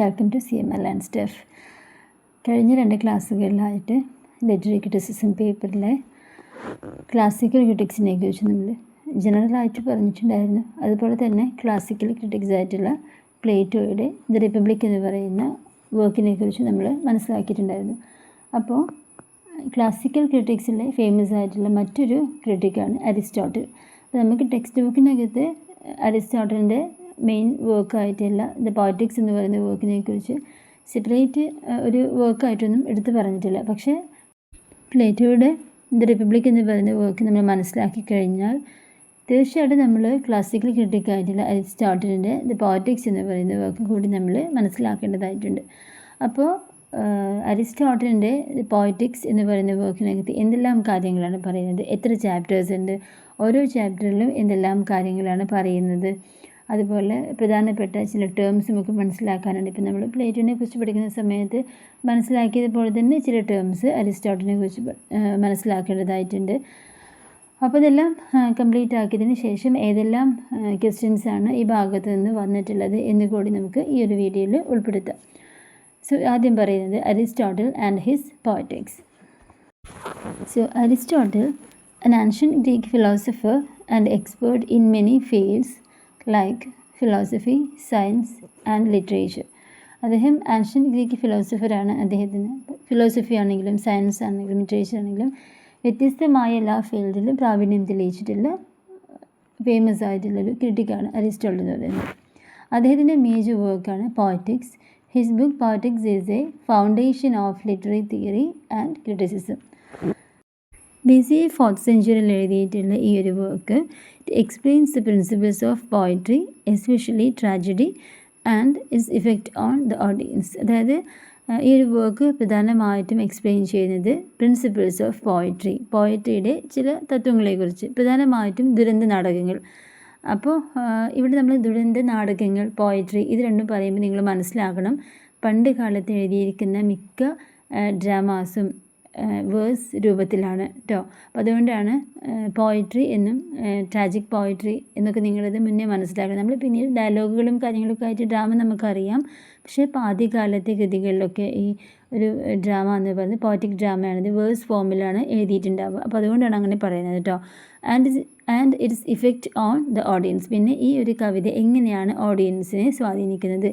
Welcome to CML and stuff. കഴിഞ്ഞ 2 ക്ലാസ്സുകളിലായിട്ട് literary criticism പേപ്പറിലെ ക്ലാസിക്കൽ ക്രിറ്റിക്സിനെ കുറിച്ച് നമ്മൾ ജനറലായിട്ട് പറഞ്ഞിട്ടുണ്ടായിരുന്നു. അതുപോലെ തന്നെ ക്ലാസിക്കൽ ക്രിറ്റിക്സ് ആയിട്ടുള്ള പ്ലേറ്റോയുടെ ദ റിപ്പബ്ലിക് എന്ന് പറയുന്ന വർക്കിനെ കുറിച്ച് നമ്മൾ മനസ്സിലാക്കിയിട്ടുണ്ടായിരുന്നു. അപ്പോൾ ക്ലാസിക്കൽ ക്രിറ്റിക്സിലെ ഫേമസ് ആയിട്ടുള്ള മറ്റൊരു ക്രിറ്റിക്കാണ് അരിസ്റ്റോട്ടിൽ. അപ്പോൾ നമുക്ക് ടെക്സ്റ്റ് ബുക്കിനകത്ത് അരിസ്റ്റോട്ടലിൻ്റെ മെയിൻ വർക്കായിട്ടുള്ള ദ പോയറ്റിക്സ് എന്ന് പറയുന്ന വർക്കിനെ കുറിച്ച് സെപ്പറേറ്റ് ഒരു വർക്കായിട്ടൊന്നും എടുത്തു പറഞ്ഞിട്ടില്ല. പക്ഷേ പ്ലേറ്റോയുടെ ദ റിപ്പബ്ലിക് എന്ന് പറയുന്ന വർക്ക് നമ്മൾ മനസ്സിലാക്കി കഴിഞ്ഞാൽ തീർച്ചയായിട്ടും നമ്മൾ ക്ലാസിക്കൽ ക്രിറ്റിക്കായിട്ടുള്ള അരിസ്റ്റോട്ടലിൻ്റെ ദ പോയറ്റിക്സ് എന്ന് പറയുന്ന വർക്ക് കൂടി നമ്മൾ മനസ്സിലാക്കേണ്ടതായിട്ടുണ്ട്. അപ്പോൾ അരിസ്റ്റോട്ടലിൻ്റെ പോയറ്റിക്സ് എന്ന് പറയുന്ന വർക്കിനകത്ത് എന്തെല്ലാം കാര്യങ്ങളാണ് പറയുന്നത്, എത്ര ചാപ്റ്റേഴ്സ് ഉണ്ട്, ഓരോ ചാപ്റ്ററിലും എന്തെല്ലാം കാര്യങ്ങളാണ് പറയുന്നത്, അതുപോലെ പ്രധാനപ്പെട്ട ചില ടേംസ് നമുക്ക് മനസ്സിലാക്കാനുണ്ട്. ഇപ്പം നമ്മൾ പ്ലേറ്റോനെ കുറിച്ച് പഠിക്കുന്ന സമയത്ത് മനസ്സിലാക്കിയതുപോലെ തന്നെ ചില ടേംസ് അരിസ്റ്റോട്ടലിനെ കുറിച്ച് മനസ്സിലാക്കേണ്ടതായിട്ടുണ്ട്. അപ്പോൾ ഇതെല്ലാം കംപ്ലീറ്റ് ആക്കിയതിന് ശേഷം ഏതെല്ലാം ക്വസ്റ്റ്യൻസാണ് ഈ ഭാഗത്ത് നിന്ന് വന്നിട്ടുള്ളത് എന്ന് കൂടി നമുക്ക് ഈ ഒരു വീഡിയോയിൽ ഉൾപ്പെടുത്താം. സോ ആദ്യം പറയുന്നത് Aristotle and his poetics. So Aristotle, an ancient Greek philosopher and expert in many fields like philosophy, science and literature. അദ്ദേഹം ആൻഷ്യൻ്റ് ഗ്രീക്ക് ഫിലോസഫറാണ്. അദ്ദേഹത്തിന് ഫിലോസഫി ആണെങ്കിലും സയൻസ് ആണെങ്കിലും ലിറ്ററേച്ചർ ആണെങ്കിലും വ്യത്യസ്തമായ എല്ലാ ഫീൽഡിലും പ്രാവീണ്യം തെളിയിച്ചിട്ടുള്ള ഫേമസ് ആയിട്ടുള്ളൊരു ക്രിറ്റിക്കാണ് അരിസ്റ്റോട്ടിൽ എന്ന് പറയുന്നത്. അദ്ദേഹത്തിൻ്റെ മേജർ വർക്കാണ് poetics. His book poetics is A foundation of literary theory and criticism. BC 4th century എഴുതിയിട്ടുള്ള ഈ ഒരു work explains the principles of poetry, especially tragedy and it's effect on the audience. അതായത് ഈ ഒരു വർക്ക് പ്രധാനമായിട്ടും explain ചെയ്യുന്നത് principles of poetry, പോയട്രിയുടെ ചില തത്വങ്ങളെക്കുറിച്ച്, പ്രധാനമായിട്ടും ദുരന്ത നാടകങ്ങൾ. അപ്പോൾ ഇവിടെ നമ്മൾ ദുരന്ത നാടകങ്ങൾ, പോയട്രി ഇത് രണ്ടും പറയുമ്പോൾ നിങ്ങൾ മനസ്സിലാക്കണം, പണ്ട് കാലത്ത് എഴുതിയിരിക്കുന്ന മിക്ക ഡ്രാമാസും വേഴ്സ് രൂപത്തിലാണ് കേട്ടോ. അപ്പോൾ അതുകൊണ്ടാണ് പോയട്രി എന്നും ട്രാജിക് പോയട്രി എന്നൊക്കെ നിങ്ങളത് മുന്നേ മനസ്സിലാക്കണം. നമ്മൾ പിന്നീട് ഡയലോഗുകളും കാര്യങ്ങളൊക്കെ ആയിട്ട് ഡ്രാമ നമുക്കറിയാം. പക്ഷേ ഇപ്പോൾ ആദ്യകാലത്തെ കൃതികളിലൊക്കെ ഈ ഒരു ഡ്രാമ എന്ന് പറയുന്നത് പോയറ്റിക് ഡ്രാമയാണിത്, വേഴ്സ് ഫോമിലാണ് എഴുതിയിട്ടുണ്ടാവുക. അപ്പോൾ അതുകൊണ്ടാണ് അങ്ങനെ പറയുന്നത് കേട്ടോ. And it's effect on the audience. പിന്നെ ഈ ഒരു കവിത എങ്ങനെയാണ് ഓഡിയൻസിനെ സ്വാധീനിക്കുന്നത്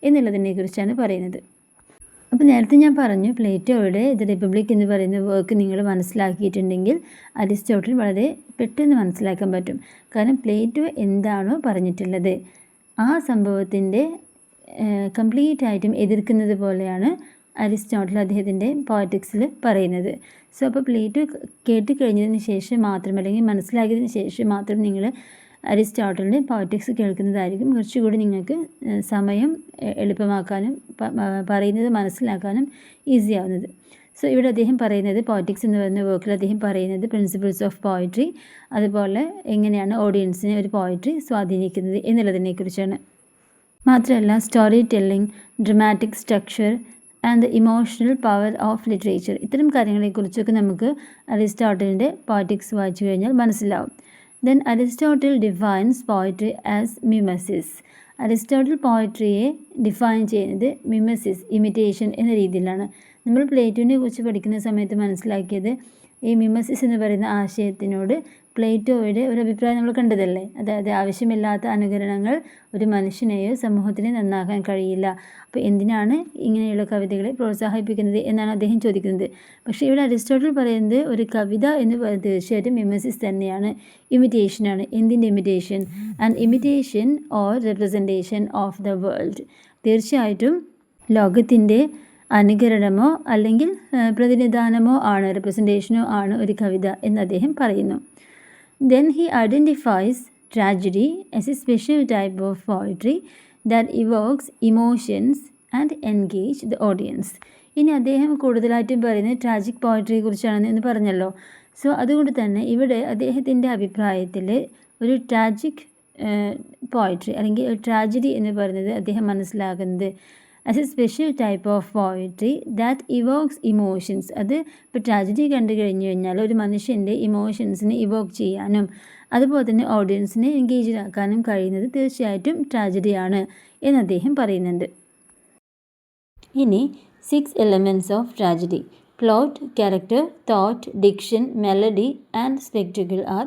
എന്നുള്ളതിനെ കുറിച്ചാണ് പറയുന്നത്. അപ്പോൾ നേരത്തെ ഞാൻ പറഞ്ഞു പ്ലേറ്റോയുടെ ദ റിപ്പബ്ലിക് എന്ന് പറയുന്ന വർക്ക് നിങ്ങൾ മനസ്സിലാക്കിയിട്ടുണ്ടെങ്കിൽ അരിസ്റ്റോട്ടിൽ വളരെ പെട്ടെന്ന് മനസ്സിലാക്കാൻ പറ്റും. കാരണം പ്ലേറ്റോ എന്താണോ പറഞ്ഞിട്ടുള്ളത് ആ സംഭവത്തിൻ്റെ കംപ്ലീറ്റ് ആയിട്ടും എതിർക്കുന്നത് പോലെയാണ് അരിസ്റ്റോട്ടിൽ അദ്ദേഹത്തിൻ്റെ പോയറ്റിക്സിൽ പറയുന്നത്. സോ അപ്പോൾ പ്ലേറ്റോ കേട്ട് കഴിഞ്ഞതിന് ശേഷം മാത്രം, അല്ലെങ്കിൽ മനസ്സിലാക്കിയതിന് ശേഷം മാത്രം നിങ്ങൾ അരിസ്റ്റോട്ടലിൻ്റെ പോയറ്റിക്സ് കേൾക്കുന്നതായിരിക്കും കുറച്ചുകൂടി നിങ്ങൾക്ക് സമയം എളുപ്പമാക്കാനും പറയുന്നത് മനസ്സിലാക്കാനും ഈസി ആവുന്നത്. സോ ഇവിടെ അദ്ദേഹം പറയുന്നത് പോയറ്റിക്സ് എന്ന് പറയുന്ന വർക്കിൽ അദ്ദേഹം പറയുന്നത് പ്രിൻസിപ്പിൾസ് ഓഫ് പോയട്രി, അതുപോലെ എങ്ങനെയാണ് ഓഡിയൻസിനെ ഒരു പോയട്രി സ്വാധീനിക്കുന്നത് എന്നുള്ളതിനെക്കുറിച്ചാണ്. മാത്രമല്ല story telling, dramatic structure and the emotional power of literature, ഇത്തരം കാര്യങ്ങളെക്കുറിച്ചൊക്കെ നമുക്ക് അരിസ്റ്റോട്ടലിൻ്റെ പോയറ്റിക്സ് വായിച്ചു കഴിഞ്ഞാൽ മനസ്സിലാവും. Then Aristotle defines poetry as mimesis. Aristotle പോയട്രിയെ ഡിഫൈൻ ചെയ്യുന്നത് മിമസിസ്, ഇമിറ്റേഷൻ എന്ന രീതിയിലാണ്. നമ്മൾ പ്ലേറ്റോനെ കുറിച്ച് പഠിക്കുന്ന സമയത്ത് മനസ്സിലാക്കിയത് ഈ മിമസിസ് എന്ന് പറയുന്ന ആശയത്തിനോട് പ്ലേറ്റോയുടെ ഒരു അഭിപ്രായം നമ്മൾ കണ്ടതല്ലേ. അതായത് ആവശ്യമില്ലാത്ത അനുകരണങ്ങൾ ഒരു മനുഷ്യനെയോ സമൂഹത്തിനെ നന്നാക്കാൻ കഴിയില്ല. അപ്പോൾ എന്തിനാണ് ഇങ്ങനെയുള്ള കവിതകളെ പ്രോത്സാഹിപ്പിക്കുന്നത് എന്നാണ് അദ്ദേഹം ചോദിക്കുന്നത്. പക്ഷേ ഇവിടെ അരിസ്റ്റോട്ടിൽ പറയുന്നത് ഒരു കവിത എന്ന് പറയുന്നത് തീർച്ചയായിട്ടും മിമസിസ് തന്നെയാണ്, ഇമിറ്റേഷനാണ്. എന്തിൻ്റെ imitation? And imitation or representation of the world. തീർച്ചയായിട്ടും ലോകത്തിൻ്റെ അനുകരണമോ അല്ലെങ്കിൽ പ്രതിനിധാനമോ ആണ്, റെപ്രസെൻറ്റേഷനോ ആണ് ഒരു കവിത എന്ന് അദ്ദേഹം പറയുന്നു. Then he identifies tragedy as a special type of poetry that evokes emotions and engage the audience. ഇനി അദ്ദേഹം കൂടുതലായിട്ടും പറയുന്നത് ട്രാജിക് പോയട്രിയെ കുറിച്ചാണെന്ന് പറഞ്ഞല്ലോ. സോ അതുകൊണ്ട് തന്നെ ഇവിടെ അദ്ദേഹത്തിൻ്റെ അഭിപ്രായത്തിൽ ഒരു ട്രാജിക് പോയട്രി അല്ലെങ്കിൽ ട്രാജഡി എന്ന് പറയുന്നത് അദ്ദേഹം മനസ്സിലാക്കുന്നത് as A special type of poetry that evokes emotions. അത് ഇപ്പോൾ ട്രാജഡി കണ്ടു കഴിഞ്ഞു കഴിഞ്ഞാൽ ഒരു മനുഷ്യൻ്റെ ഇമോഷൻസിനെ ഇവോക്ക് ചെയ്യാനും അതുപോലെ തന്നെ ഓഡിയൻസിനെ എൻഗേജ്ഡ് ആക്കാനും കഴിയുന്നത് തീർച്ചയായിട്ടും ട്രാജഡിയാണ് എന്ന് അദ്ദേഹം പറയുന്നുണ്ട്. ഇനി 6 elements of tragedy. Plot, character, thought, diction, melody and spectacle are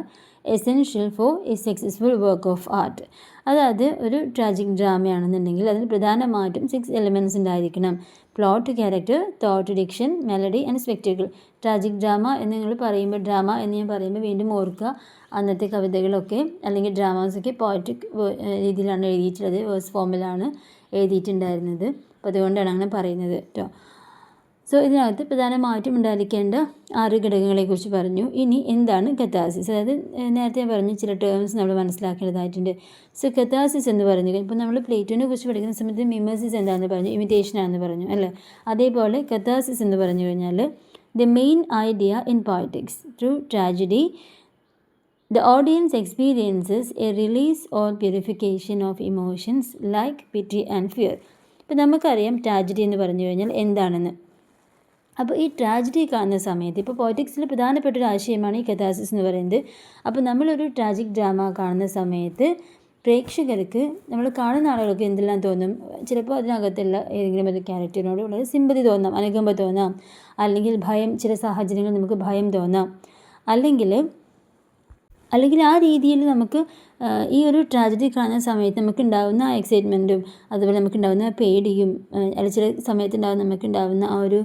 essential for A successful work of art. അതായത് ഒരു ട്രാജിക് ഡ്രാമയാണെന്നുണ്ടെങ്കിൽ അതിന് പ്രധാനമായിട്ടും 6 എലമെൻറ്റ്സ് ഉണ്ടായിരിക്കണം. Plot, character, thought, diction, melody and spectacle. Tragic drama എന്ന് നിങ്ങൾ പറയുമ്പോൾ, ഡ്രാമ എന്ന് ഞാൻ പറയുമ്പോൾ വീണ്ടും ഓർക്കുക, അന്നത്തെ കവിതകളൊക്കെ അല്ലെങ്കിൽ ഡ്രാമാസൊക്കെ പോയറ്റിക് രീതിയിലാണ് എഴുതിയിട്ടുള്ളത്, വേഴ്സ് ഫോമിലാണ് എഴുതിയിട്ടുണ്ടായിരുന്നത്. അപ്പോൾ അതുകൊണ്ടാണ് അങ്ങനെ പറയുന്നത് കേട്ടോ. സോ ഇതിനകത്ത് പ്രധാനമായിട്ടും ഉണ്ടായിരിക്കേണ്ട 6 ഘടകങ്ങളെക്കുറിച്ച് പറഞ്ഞു. ഇനി എന്താണ് കഥാസിസ്? അതായത് നേരത്തെ പറഞ്ഞു ചില ടേംസ് നമ്മൾ മനസ്സിലാക്കേണ്ടതായിട്ടുണ്ട്. സോ കഥാസിസ് എന്ന് പറഞ്ഞു ഇപ്പോൾ നമ്മൾ പ്ലേറ്റോനെ കുറിച്ച് പഠിക്കുന്ന സമയത്ത് മിമസിസ് എന്താണെന്ന് പറഞ്ഞു, ഇമിറ്റേഷൻ ആണെന്ന് പറഞ്ഞു അല്ലേ. അതേപോലെ കഥാസിസ് എന്ന് പറഞ്ഞു കഴിഞ്ഞാൽ the main idea in poetics. Through tragedy the audience experiences a release or purification of emotions like pity and fear. ഇപ്പോൾ നമുക്കറിയാം ട്രാജഡി എന്ന് പറഞ്ഞു കഴിഞ്ഞാൽ എന്താണെന്ന്. അപ്പോൾ ഈ ട്രാജഡി കാണുന്ന സമയത്ത് ഇപ്പോൾ പോയറ്റിക്സിൽ പ്രധാനപ്പെട്ട ഒരു ആശയമാണ് ഈ കഥാസിസ് എന്ന് പറയുന്നത്. അപ്പോൾ നമ്മളൊരു ട്രാജിക് ഡ്രാമ കാണുന്ന സമയത്ത് പ്രേക്ഷകർക്ക്, നമ്മൾ കാണുന്ന ആളുകൾക്ക് എന്തെല്ലാം തോന്നും? ചിലപ്പോൾ അതിനകത്തുള്ള ഏതെങ്കിലും ഒരു ക്യാരക്ടറിനോട് വളരെ സിമ്പതി തോന്നാം, അനുകമ്പ തോന്നാം, അല്ലെങ്കിൽ ഭയം, ചില സാഹചര്യങ്ങളിൽ നമുക്ക് ഭയം തോന്നാം, അല്ലെങ്കിൽ ആ രീതിയിൽ നമുക്ക് ഈ ഒരു ട്രാജഡി കാണുന്ന സമയത്ത് നമുക്കുണ്ടാകുന്ന ആ എക്സൈറ്റ്മെൻറ്റും അതുപോലെ നമുക്കുണ്ടാകുന്ന പേടിയും അല്ലെങ്കിൽ ചില സമയത്തുണ്ടാകുന്ന നമുക്കുണ്ടാകുന്ന ആ ഒരു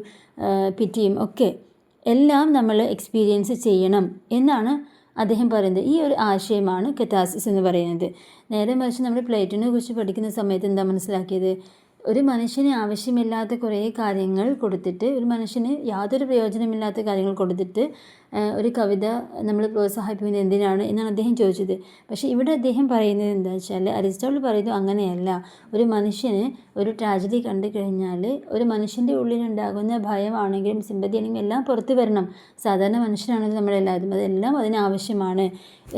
പിറ്റിയും ഒക്കെ എല്ലാം നമ്മൾ എക്സ്പീരിയൻസ് ചെയ്യണം എന്നാണ് അദ്ദേഹം പറയുന്നത്. ഈ ഒരു ആശയമാണ് കഥാസിസ് എന്ന് പറയുന്നത്. നേരെ മറിച്ച് നമ്മൾ പ്ലേറ്റോനെ കുറിച്ച് പഠിക്കുന്ന സമയത്ത് എന്താ മനസ്സിലാക്കിയത്? ഒരു മനുഷ്യന് ആവശ്യമില്ലാത്ത കുറേ കാര്യങ്ങൾ കൊടുത്തിട്ട്, ഒരു മനുഷ്യന് യാതൊരു പ്രയോജനമില്ലാത്ത കാര്യങ്ങൾ കൊടുത്തിട്ട് ഒരു കവിത നമ്മൾ പ്രോത്സാഹിപ്പിക്കുന്നത് എന്തിനാണ് എന്നാണ് അദ്ദേഹം ചോദിച്ചത്. പക്ഷേ ഇവിടെ അദ്ദേഹം പറയുന്നത് എന്താ വെച്ചാൽ, അരിസ്റ്റോട്ടിൽ പറയുന്നത് അങ്ങനെയല്ല. ഒരു മനുഷ്യന് ഒരു ട്രാജഡി കണ്ടു കഴിഞ്ഞാൽ ഒരു മനുഷ്യൻ്റെ ഉള്ളിലുണ്ടാകുന്ന ഭയമാണെങ്കിലും സിമ്പതിയാണെങ്കിലും എല്ലാം പുറത്തു വരണം. സാധാരണ മനുഷ്യനാണെങ്കിൽ നമ്മളെല്ലാവരും അതെല്ലാം അതിനാവശ്യമാണ്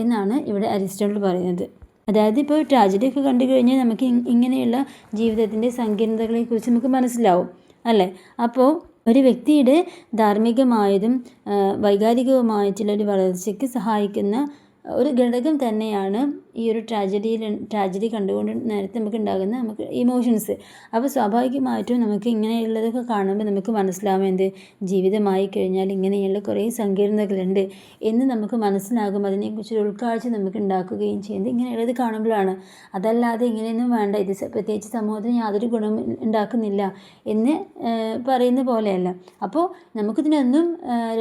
എന്നാണ് ഇവിടെ അരിസ്റ്റോട്ടിൽ പറയുന്നത്. അതായത് ഇപ്പോൾ ട്രാജഡിയൊക്കെ കണ്ടു കഴിഞ്ഞാൽ നമുക്ക് ഇങ്ങനെയുള്ള ജീവിതത്തിൻ്റെ സങ്കീർണതകളെക്കുറിച്ച് നമുക്ക് മനസ്സിലാവും അല്ലേ. അപ്പോൾ ഒരു വ്യക്തിയുടെ ധാർമ്മികമായതും വൈകാരികവുമായിട്ടുള്ള ഒരു വളർച്ചയ്ക്ക് സഹായിക്കുന്ന ഒരു ഘടകം തന്നെയാണ് ഈ ഒരു ട്രാജഡി കണ്ടുകൊണ്ട് നേരത്തെ നമുക്ക് ഇമോഷൻസ്. അപ്പോൾ സ്വാഭാവികമായിട്ടും നമുക്ക് ഇങ്ങനെയുള്ളതൊക്കെ കാണുമ്പോൾ നമുക്ക് മനസ്സിലാവും എന്ത്, ജീവിതമായി കഴിഞ്ഞാൽ ഇങ്ങനെയുള്ള കുറേ സങ്കീർണതകളുണ്ട് എന്ന് നമുക്ക് മനസ്സിലാകും. അതിനെക്കുറിച്ചൊരു ഉൾക്കാഴ്ച നമുക്ക് ഉണ്ടാക്കുകയും ചെയ്യുന്നത് ഇങ്ങനെയുള്ളത് കാണുമ്പോഴാണ്. അതല്ലാതെ ഇങ്ങനെയൊന്നും വേണ്ട, ഇത് പ്രത്യേകിച്ച് സമൂഹത്തിന് യാതൊരു ഗുണം ഉണ്ടാക്കുന്നില്ല എന്ന് പറയുന്ന പോലെയല്ല. അപ്പോൾ നമുക്കിതിനൊന്നും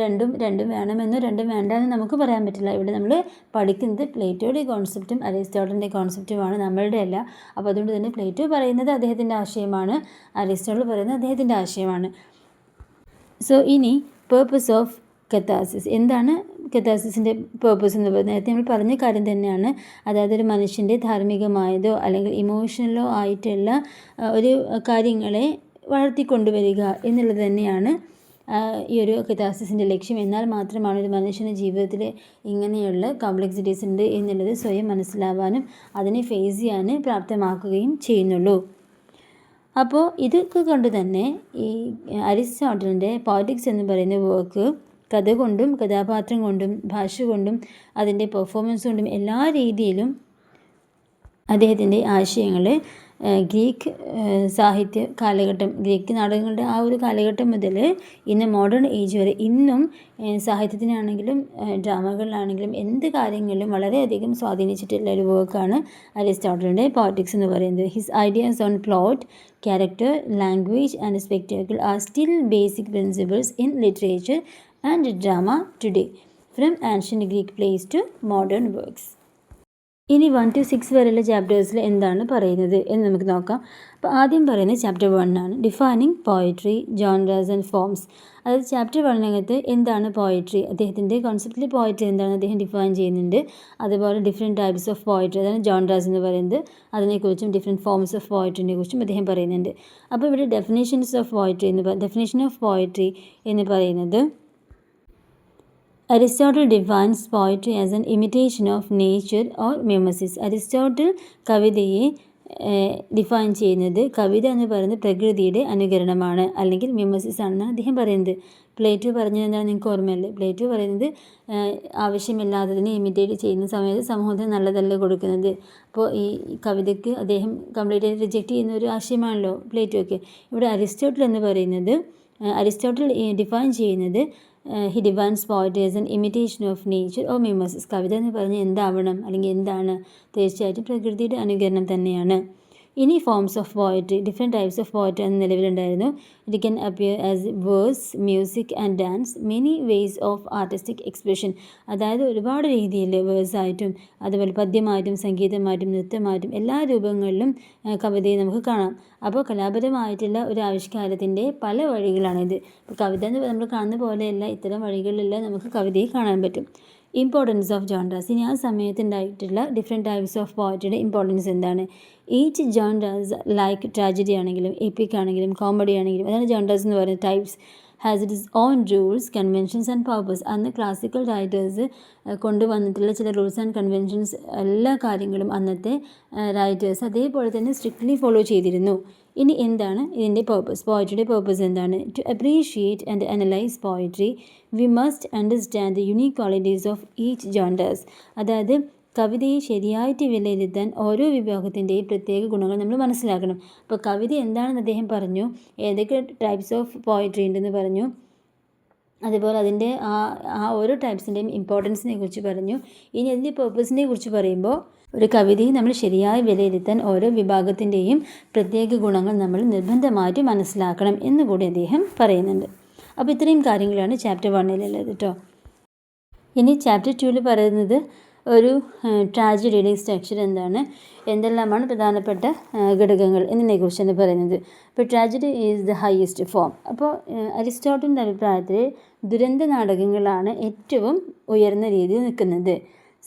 രണ്ടും വേണമെന്നോ രണ്ടും വേണ്ടെന്ന് നമുക്ക് പറയാൻ പറ്റില്ല. ഇവിടെ നമ്മൾ പഠിക്കുന്നത് പ്ലേറ്റോയുടെ കോൺസെപ്റ്റും അരിസ്റ്റോട്ടലിൻ്റെ കോൺസെപ്റ്റുമാണ്, നമ്മളുടെ അല്ല. അപ്പോൾ അതുകൊണ്ട് തന്നെ പ്ലേറ്റോ പറയുന്നത് അദ്ദേഹത്തിൻ്റെ ആശയമാണ്, അരിസ്റ്റോട്ടിൽ പറയുന്നത് അദ്ദേഹത്തിൻ്റെ ആശയമാണ്. സോ ഇനി പേർപ്പസ് ഓഫ് കഥാസിസ്. എന്താണ് കഥാസിസിൻ്റെ പേർപ്പസ് എന്ന് പറയുന്നത്? നേരത്തെ നമ്മൾ പറഞ്ഞ കാര്യം തന്നെയാണ്. അതായത് ഒരു മനുഷ്യൻ്റെ ധാർമ്മികമായതോ അല്ലെങ്കിൽ ഇമോഷണലോ ആയിട്ടുള്ള ഒരു കാര്യങ്ങളെ വളർത്തിക്കൊണ്ടുവരിക എന്നുള്ളത് തന്നെയാണ് ഈ ഒരു കഥാസിസിൻ്റെ ലക്ഷ്യം. എന്നാൽ മാത്രമാണ് ഒരു മനുഷ്യൻ്റെ ജീവിതത്തിൽ ഇങ്ങനെയുള്ള കോംപ്ലക്സിറ്റീസ് ഉണ്ട് എന്നുള്ളത് സ്വയം മനസ്സിലാവാനും അതിനെ ഫേസ് ചെയ്യാനും പ്രാപ്തമാക്കുകയും ചെയ്യുന്നുള്ളൂ. അപ്പോൾ ഇതൊക്കെ കൊണ്ട് തന്നെ ഈ അരിസ്റ്റോട്ടലിൻ്റെ പോയറ്റിക്സ് എന്ന് പറയുന്ന വർക്ക് കഥ കൊണ്ടും കഥാപാത്രം കൊണ്ടും ഭാഷ കൊണ്ടും അതിൻ്റെ പെർഫോമൻസ് കൊണ്ടും എല്ലാ രീതിയിലും അദ്ദേഹത്തിൻ്റെ ആശയങ്ങൾ ഗ്രീക്ക് സാഹിത്യ കാലഘട്ടം, ഗ്രീക്ക് നാടകങ്ങളുടെ ആ ഒരു കാലഘട്ടം മുതൽ ഇന്ന് മോഡേൺ ഏജ് വരെ ഇന്നും സാഹിത്യത്തിനാണെങ്കിലും ഡ്രാമകളിലാണെങ്കിലും എന്ത് കാര്യങ്ങളിലും വളരെയധികം സ്വാധീനിച്ചിട്ടുള്ള ഒരു വർക്കാണ് അരിസ്റ്റോട്ടലിൻ്റെ പോയറ്റിക്സ് എന്ന് പറയുന്നത്. His ideas on plot, character, language and spectacle are still basic principles in literature and drama today, from ancient Greek plays to modern works. ഇനി 1 to 6 വരെയുള്ള ചാപ്റ്റേഴ്സിൽ എന്താണ് പറയുന്നത് എന്ന് നമുക്ക് നോക്കാം. അപ്പോൾ ആദ്യം പറയുന്നത് ചാപ്റ്റർ 1 ആണ്, ഡിഫൈനിങ് പോയട്രി, ജോൺറാസ് ആൻഡ് ഫോംസ്. അതായത് ചാപ്റ്റർ 1 എന്താണ് പോയട്രി, അദ്ദേഹത്തിൻ്റെ കോൺസെപ്റ്റിൽ പോയട്രി എന്താണ് അദ്ദേഹം ഡിഫൈൻ ചെയ്യുന്നുണ്ട്. അതുപോലെ ഡിഫറെൻറ്റ് ടൈപ്സ് ഓഫ് പോയട്രി, അതാണ് ജോൺറാസ് എന്ന് പറയുന്നത്, അതിനെക്കുറിച്ചും ഡിഫറെൻറ്റ് ഫോംസ് ഓഫ് പോയട്രിനെ കുറിച്ചും അദ്ദേഹം പറയുന്നുണ്ട്. അപ്പോൾ ഇവിടെ ഡെഫിനേഷൻ ഓഫ് പോയട്രി എന്ന് പറയുന്നത്, Aristotle defines poetry as an imitation of nature or mimesis. Aristotle കവിതയെ ഡിഫൈൻ ചെയ്യുന്നത് കവിത എന്ന് പറയുന്നത് പ്രകൃതിയുടെ അനുകരണമാണ് അല്ലെങ്കിൽ മിമസിസ് ആണെന്നാണ് അദ്ദേഹം പറയുന്നത്. പ്ലേറ്റോ പറഞ്ഞത് എന്താണ് നിങ്ങൾക്ക് ഓർമ്മയല്ലേ? പ്ലേറ്റോ പറയുന്നത് ആവശ്യമില്ലാത്തതിനെ ഇമിറ്റേറ്റ് ചെയ്യുന്ന സമയത്ത് സമൂഹത്തിന് നല്ലതല്ല കൊടുക്കുന്നത്. അപ്പോൾ ഈ കവിതയ്ക്ക് അദ്ദേഹം കംപ്ലീറ്റ് റിജക്റ്റ് ചെയ്യുന്ന ഒരു ആശയമാണല്ലോ പ്ലേറ്റോയ്ക്ക്. ഇവിടെ അരിസ്റ്റോട്ടിൽ എന്ന് പറയുന്നത് അരിസ്റ്റോട്ടിൽ ഡിഫൈൻ ചെയ്യുന്നത് he defines poetry as an imitation of nature or mimesis. കവിത എന്ന് പറഞ്ഞാൽ എന്താവണം അല്ലെങ്കിൽ എന്താണ്? തീർച്ചയായിട്ടും പ്രകൃതിയുടെ അനുകരണം തന്നെയാണ്. ഇനി forms of poetry, different types of poetry എന്ന നിലവിലുണ്ടായിരുന്നു. It can appear as verse, music and dance, many ways of artistic expression. അതായത് ഒരുപാട് രീതിയിൽ വേഴ്സായിട്ടും അതുപോലെ പദ്യമായിട്ടും സംഗീതമായിട്ടും നൃത്തമായിട്ടും എല്ലാ രൂപങ്ങളിലും കവിതയെ നമുക്ക് കാണാം. അപ്പോൾ കലാപരമായിട്ടുള്ള ഒരു ആവിഷ്കാരത്തിൻ്റെ പല വഴികളാണിത്. ഇപ്പോൾ കവിത എന്ന് നമ്മൾ കാണുന്ന പോലെയല്ല, ഇത്തരം വഴികളിലെല്ലാം നമുക്ക് കവിതയെ കാണാൻ പറ്റും. Importance of genres. ഇനി ആ സമയത്തുണ്ടായിട്ടുള്ള ഡിഫറെൻറ്റ് ടൈപ്സ് ഓഫ് പോയട്രിയുടെ ഇമ്പോർട്ടൻസ് എന്താണ്? ഈച്ച് ജോൺറാസ് ലൈക്ക് ട്രാജഡി ആണെങ്കിലും എപ്പിക് ആണെങ്കിലും കോമഡി ആണെങ്കിലും, അതാണ് ജോൺറാസ് എന്ന് പറയുന്നത്. Types has its own rules, conventions and purpose. അന്ന് ക്ലാസിക്കൽ റൈറ്റേഴ്സ് കൊണ്ടുവന്നിട്ടുള്ള ചില റൂൾസ് ആൻഡ് കൺവെൻഷൻസ് എല്ലാ കാര്യങ്ങളും അന്നത്തെ റൈറ്റേഴ്സ് അതേപോലെ തന്നെ സ്ട്രിക്ട്ലി ഫോളോ ചെയ്തിരുന്നു. ഇനി എന്താണ് ഇതിൻ്റെ പേർപ്പസ്? പോയട്രിയുടെ പേർപ്പസ് എന്താണ്? To appreciate and analyse poetry we must understand the unique qualities of each genres. അതായത് കവിതയെ ശരിയായിട്ട് വിലയിരുത്താൻ ഓരോ വിഭാഗത്തിൻ്റെയും പ്രത്യേക ഗുണങ്ങൾ നമ്മൾ മനസ്സിലാക്കണം. അപ്പോൾ കവിത എന്താണെന്ന് അദ്ദേഹം പറഞ്ഞു, ഏതൊക്കെ ടൈപ്സ് ഓഫ് പോയട്രി ഉണ്ടെന്ന് പറഞ്ഞു, അതുപോലെ അതിൻ്റെ ആ ഓരോ ടൈപ്സിൻ്റെയും ഇമ്പോർട്ടൻസിനെ കുറിച്ച് പറഞ്ഞു. ഇനി അതിൻ്റെ പേർപ്പസിനെ കുറിച്ച് പറയുമ്പോൾ ഒരു കവിതയെ നമ്മൾ ശരിയായി വിലയിരുത്താൻ ഓരോ വിഭാഗത്തിൻ്റെയും പ്രത്യേക ഗുണങ്ങൾ നമ്മൾ നിർബന്ധമായിട്ട് മനസ്സിലാക്കണം എന്നുകൂടി അദ്ദേഹം പറയുന്നുണ്ട്. അപ്പോൾ ഇത്രയും കാര്യങ്ങളാണ് ചാപ്റ്റർ 1-ലുള്ളത് കേട്ടോ. ഇനി ചാപ്റ്റർ 2-ൽ പറയുന്നത് ഒരു ട്രാജഡിയുടെ സ്ട്രക്ചർ എന്താണ്, എന്തെല്ലാമാണ് പ്രധാനപ്പെട്ട ഘടകങ്ങൾ എന്നതിനെക്കുറിച്ചാണ് പറയുന്നത്. ഇപ്പോൾ tragedy is the highest form. അപ്പോൾ അരിസ്റ്റോട്ടലിൻ്റെ അഭിപ്രായത്തിൽ ദുരന്ത നാടകങ്ങളാണ് ഏറ്റവും ഉയർന്ന രീതിയിൽ നിൽക്കുന്നത്.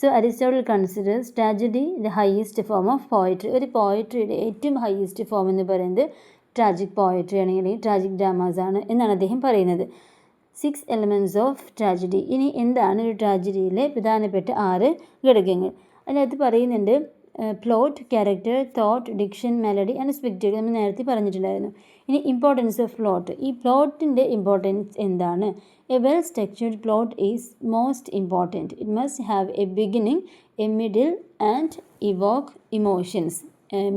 So Aristotle considers tragedy the highest form of poetry. ഒരു പോയട്രിയുടെ ഏറ്റവും ഹയസ്റ്റ് ഫോം എന്ന് പറയുന്നത് ട്രാജിക് പോയട്രി ആണെങ്കിൽ ട്രാജിക് ഡ്രാമാസ് ആണ് എന്നാണ് അദ്ദേഹം പറയുന്നത്. 6 എലമെൻറ്റ്സ് ഓഫ് ട്രാജഡി. ഇനി എന്താണ് ഒരു ട്രാജഡിയിലെ പ്രധാനപ്പെട്ട 6 ഘടകങ്ങൾ? അതിനകത്ത് പറയുന്നുണ്ട് plot, character, thought, diction, melody and spectacle. നമ്മൾ നേരത്തെ പറഞ്ഞിട്ടുണ്ടായിരുന്നു. ഇനി ഇമ്പോർട്ടൻസ് ഓഫ് പ്ലോട്ട്. ഈ പ്ലോട്ടിൻ്റെ ഇമ്പോർട്ടൻസ് എന്താണ്? A well structured plot is most important. It must have a beginning, a middle and evoke emotions.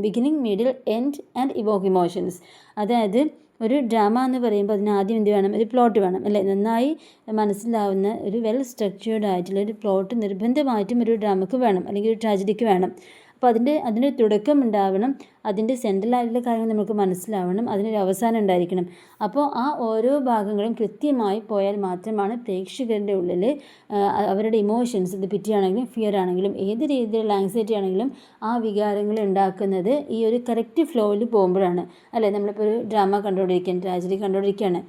Beginning, middle, end and evoke emotions. അതായത് ഒരു drama എന്ന് പറയുമ്പോൾ അതിന് ആദ്യം എന്ത് വേണം? ഒരു പ്ലോട്ട് വേണം അല്ലേ? നന്നായി മനസ്സിലാവുന്ന ഒരു വെൽ സ്ട്രക്ചേർഡ് ആയിട്ടുള്ള ഒരു പ്ലോട്ട് നിർബന്ധമായിട്ടും ഒരു ഡ്രാമയ്ക്ക് വേണം, അല്ലെങ്കിൽ ഒരു ട്രാജഡിക്ക് വേണം. അപ്പോൾ അതിൻ്റെ തുടക്കം ഉണ്ടാവണം, അതിൻ്റെ സെൻട്രലായിട്ടുള്ള കാര്യങ്ങൾ നമുക്ക് മനസ്സിലാവണം, അതിനൊരു അവസാനം ഉണ്ടായിരിക്കണം. അപ്പോൾ ആ ഓരോ ഭാഗങ്ങളും കൃത്യമായി പോയാൽ മാത്രമാണ് പ്രേക്ഷകരുടെ ഉള്ളിൽ അവരുടെ ഇമോഷൻസ്, ഇത് പിറ്റിയാണെങ്കിലും ഫിയർ ആണെങ്കിലും ഏത് രീതിയിലുള്ള ആങ്സൈറ്റി ആണെങ്കിലും ആ വികാരങ്ങൾ ഉണ്ടാക്കുന്നത് ഈ ഒരു കറക്റ്റ് ഫ്ലോയിൽ പോകുമ്പോഴാണ് അല്ലേ? നമ്മളിപ്പോൾ ഒരു ഡ്രാമ കണ്ടുകൊണ്ടിരിക്കുകയാണ്, ട്രാജഡി കണ്ടുകൊണ്ടിരിക്കുകയാണ്.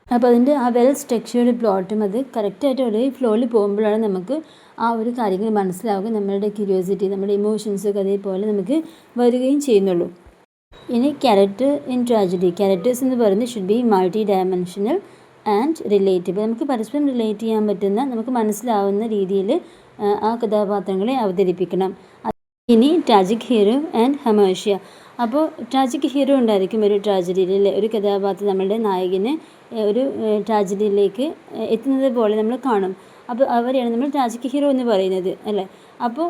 അപ്പോൾ അതിൻ്റെ ആ വെൽ സ്ട്രക്ചേർഡ് പ്ലോട്ടും അത് കറക്റ്റായിട്ട് ഒരേ ഫ്ലോയിൽ പോകുമ്പോഴാണ് നമുക്ക് ആ ഒരു കാര്യങ്ങൾ മനസ്സിലാവുക, നമ്മളുടെ ക്യൂരിയോസിറ്റി, നമ്മുടെ ഇമോഷൻസൊക്കെ അതേപോലെ നമുക്ക് വരികയും ചെയ്യുന്നുള്ളൂ. ഇനി ക്യാരക്ടർ ഇൻ ട്രാജഡി. ക്യാരക്ടേഴ്സ് എന്ന് പറയുന്നത് should be multi dimensional and relatable. നമുക്ക് പരസ്പരം റിലേറ്റ് ചെയ്യാൻ പറ്റുന്ന, നമുക്ക് മനസ്സിലാവുന്ന രീതിയിൽ ആ കഥാപാത്രങ്ങളെ അവതരിപ്പിക്കണം. ഇനി ട്രാജിക് ഹീറോ ആൻഡ് ഹമേഷ്യ. അപ്പോൾ ട്രാജിക് ഹീറോ ഉണ്ടായിരിക്കും ഒരു ട്രാജഡിയിൽ. ഒരു കഥാപാത്രം നമ്മളുടെ നായകന് ഒരു ട്രാജഡിയിലേക്ക് എത്തുന്നത് പോലെ നമ്മൾ കാണും. അപ്പോൾ അവരെയാണ് നമ്മൾ ട്രാജിക് ഹീറോ എന്ന് പറയുന്നത് അല്ലേ? അപ്പോൾ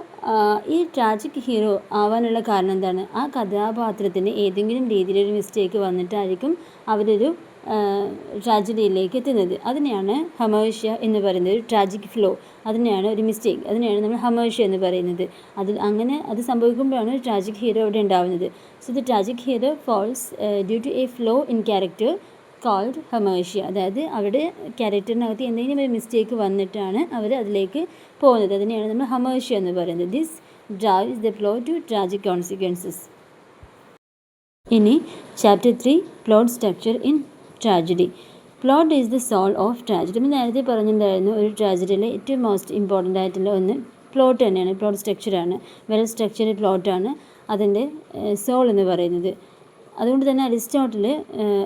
ഈ ട്രാജിക് ഹീറോ ആവാനുള്ള കാരണം എന്താണ്? ആ കഥാപാത്രത്തിന് ഏതെങ്കിലും രീതിയിലൊരു മിസ്റ്റേക്ക് വന്നിട്ടായിരിക്കും അവരൊരു ട്രാജഡിയിലേക്ക് എത്തുന്നത്. അതിനെയാണ് ഹമേഷ്യ എന്ന് പറയുന്നത്. ഒരു ട്രാജിക് ഫ്ലോ, അതിനെയാണ് ഒരു മിസ്റ്റേക്ക്, അതിനെയാണ് നമ്മൾ ഹമേഷ്യ എന്ന് പറയുന്നത്. അങ്ങനെ അത് സംഭവിക്കുമ്പോഴാണ് ട്രാജിക് ഹീറോ അവിടെ ഉണ്ടാവുന്നത്. So the tragic hero falls due to a flaw in character called ഹമേഷ്യ. അതായത് അവിടെ ക്യാരക്ടറിനകത്ത് എന്തെങ്കിലും ഒരു മിസ്റ്റേക്ക് വന്നിട്ടാണ് അവർ അതിലേക്ക് പോകുന്നത്. അതിനെയാണ് നമ്മൾ ഹമേഷ്യ എന്ന് പറയുന്നത്. This drives the flaw to tragic consequences. ഇനി chapter 3 plot structure in tragedy. Plot is the soul of tragedy. നമ്മൾ നേരത്തെ പറഞ്ഞിട്ടുണ്ടായിരുന്നു ഒരു ട്രാജഡിയിലെ ഏറ്റവും മോസ്റ്റ് ഇമ്പോർട്ടൻ്റ് ആയിട്ടുള്ള ഒന്ന് പ്ലോട്ട് തന്നെയാണ്, പ്ലോട്ട് സ്ട്രക്ചറാണ്. വെൽ സ്ട്രക്ചർഡ് പ്ലോട്ടാണ് അതിൻ്റെ സോൾ എന്ന് പറയുന്നത്. അതുകൊണ്ട് തന്നെ അരിസ്റ്റോട്ടിൽ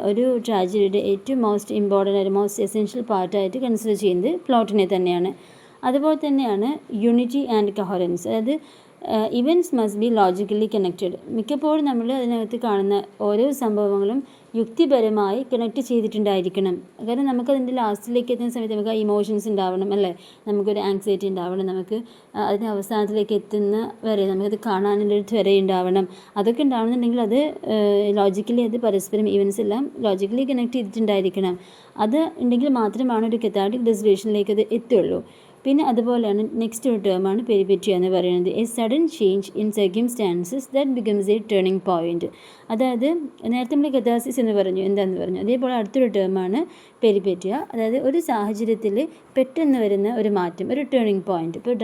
ഒരു ട്രാജഡിയുടെ ഏറ്റവും മോസ്റ്റ് ഇമ്പോർട്ടൻ്റ് ആയിട്ട് മോസ്റ്റ് എസെൻഷ്യൽ പാർട്ടായിട്ട് കൺസിഡർ ചെയ്യുന്നത് പ്ലോട്ടിനെ തന്നെയാണ്. അതുപോലെ തന്നെയാണ് യൂണിറ്റി ആൻഡ് കഹറൻസ്. അതായത് events must be logically connected. മിക്കപ്പോഴും നമ്മൾ അതിനകത്ത് കാണുന്ന ഓരോ സംഭവങ്ങളും യുക്തിപരമായി കണക്ട് ചെയ്തിട്ടുണ്ടായിരിക്കണം. കാരണം നമുക്കതിൻ്റെ ലാസ്റ്റിലേക്ക് എത്തുന്ന സമയത്ത് നമുക്ക് ആ ഇമോഷൻസ് ഉണ്ടാവണം അല്ലേ, നമുക്കൊരു ആങ്സൈറ്റി ഉണ്ടാവണം, നമുക്ക് അതിൻ്റെ അവസാനത്തിലേക്ക് എത്തുന്ന വരെ നമുക്കത് കാണാനുള്ളൊരു ത്വര ഉണ്ടാവണം. അതൊക്കെ ഉണ്ടാവണമെന്നുണ്ടെങ്കിൽ അത് ലോജിക്കലി അത് പരസ്പരം ഇവൻറ്റ്സ് എല്ലാം ലോജിക്കലി കണക്ട് ചെയ്തിട്ടുണ്ടായിരിക്കണം. അത് ഉണ്ടെങ്കിൽ മാത്രമാണ് ഒരു കഥാറ്റിക് റെസൊല്യൂഷനിലേക്ക് അത് എത്തുള്ളൂ. പിന്നെ അതുപോലെയാണ് നെക്സ്റ്റ് ഒരു ടേമാണ് പെരിപെറ്റിയ എന്ന് പറയുന്നത്. A sudden change in circumstances that becomes A turning point. അതായത് നേരത്തെ നമ്മൾ കഥാസിസ് എന്ന് പറഞ്ഞു, എന്താണെന്ന് പറഞ്ഞു, അതേപോലെ അടുത്തൊരു ടേമാണ് പെരിപെറ്റിയ. അതായത് ഒരു സാഹചര്യത്തിൽ പെട്ടെന്ന് വരുന്ന ഒരു മാറ്റം, ഒരു ടേണിംഗ് പോയിൻറ്റ്. ഇപ്പോൾ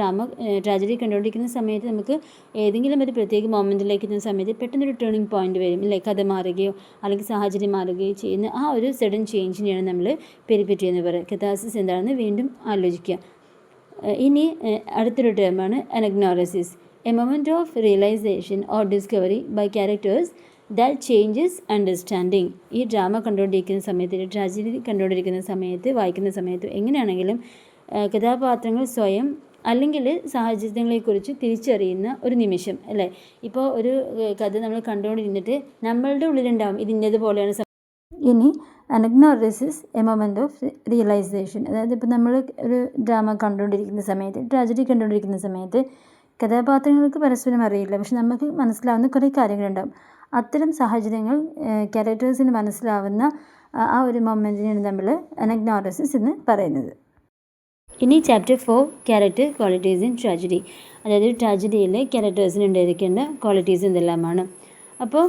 ട്രാജഡി കണ്ടുകൊണ്ടിരിക്കുന്ന സമയത്ത് നമുക്ക് ഏതെങ്കിലും ഒരു പ്രത്യേക മൊമെൻറ്റിലേക്ക് എത്തുന്ന സമയത്ത് പെട്ടെന്നൊരു ടേണിംഗ് പോയിൻറ്റ് വരും അല്ലേ, കഥ മാറുകയോ അല്ലെങ്കിൽ സാഹചര്യം മാറുകയോ ചെയ്യുന്ന ആ ഒരു സഡൻ ചേഞ്ചിനെയാണ് നമ്മൾ പെരിപെറ്റിയ എന്ന് പറയുക. കഥാസിസ് എന്താണെന്ന് വീണ്ടും ആലോചിക്കുക. ഇനി അടുത്തൊരു ടേമാണ് anagnorisis. A moment of realisation or discovery by characters that changes understanding. ഈ ഡ്രാമ കണ്ടുകൊണ്ടിരിക്കുന്ന സമയത്ത്, ട്രാജഡി കണ്ടുകൊണ്ടിരിക്കുന്ന സമയത്ത്, വായിക്കുന്ന സമയത്ത് എങ്ങനെയാണെങ്കിലും കഥാപാത്രങ്ങൾ സ്വയം അല്ലെങ്കിൽ സാഹചര്യങ്ങളെക്കുറിച്ച് തിരിച്ചറിയുന്ന ഒരു നിമിഷം അല്ലേ. ഇപ്പോൾ ഒരു കഥ നമ്മൾ കണ്ടുകൊണ്ടിരുന്നിട്ട് നമ്മളുടെ ഉള്ളിലുണ്ടാവും ഇത് ഇന്നതുപോലെയാണ്. ഇനി അനഗ്നോറസിസ് എ മൊമെൻ്റ് ഓഫ് റിയലൈസേഷൻ. അതായത് ഇപ്പോൾ നമ്മൾ ഒരു ഡ്രാമ കണ്ടുകൊണ്ടിരിക്കുന്ന സമയത്ത്, ട്രാജഡി കണ്ടുകൊണ്ടിരിക്കുന്ന സമയത്ത് കഥാപാത്രങ്ങൾക്ക് പരസ്പരം അറിയില്ല, പക്ഷെ നമുക്ക് മനസ്സിലാവുന്ന കുറേ കാര്യങ്ങളുണ്ടാവും. അത്തരം സാഹചര്യങ്ങൾ ക്യാരക്ടേഴ്സിന് മനസ്സിലാവുന്ന ആ ഒരു മൊമെൻറ്റിനാണ് നമ്മൾ അനഗ്നോറസിസ് എന്ന് പറയുന്നത്. ഇനി chapter 4 character qualities in tragedy. അതായത് ട്രാജഡിയിലെ ക്യാരക്ടേഴ്സിന് ഉണ്ടായിരിക്കേണ്ട ക്വാളിറ്റീസ് എന്തെല്ലാമാണ്. അപ്പോൾ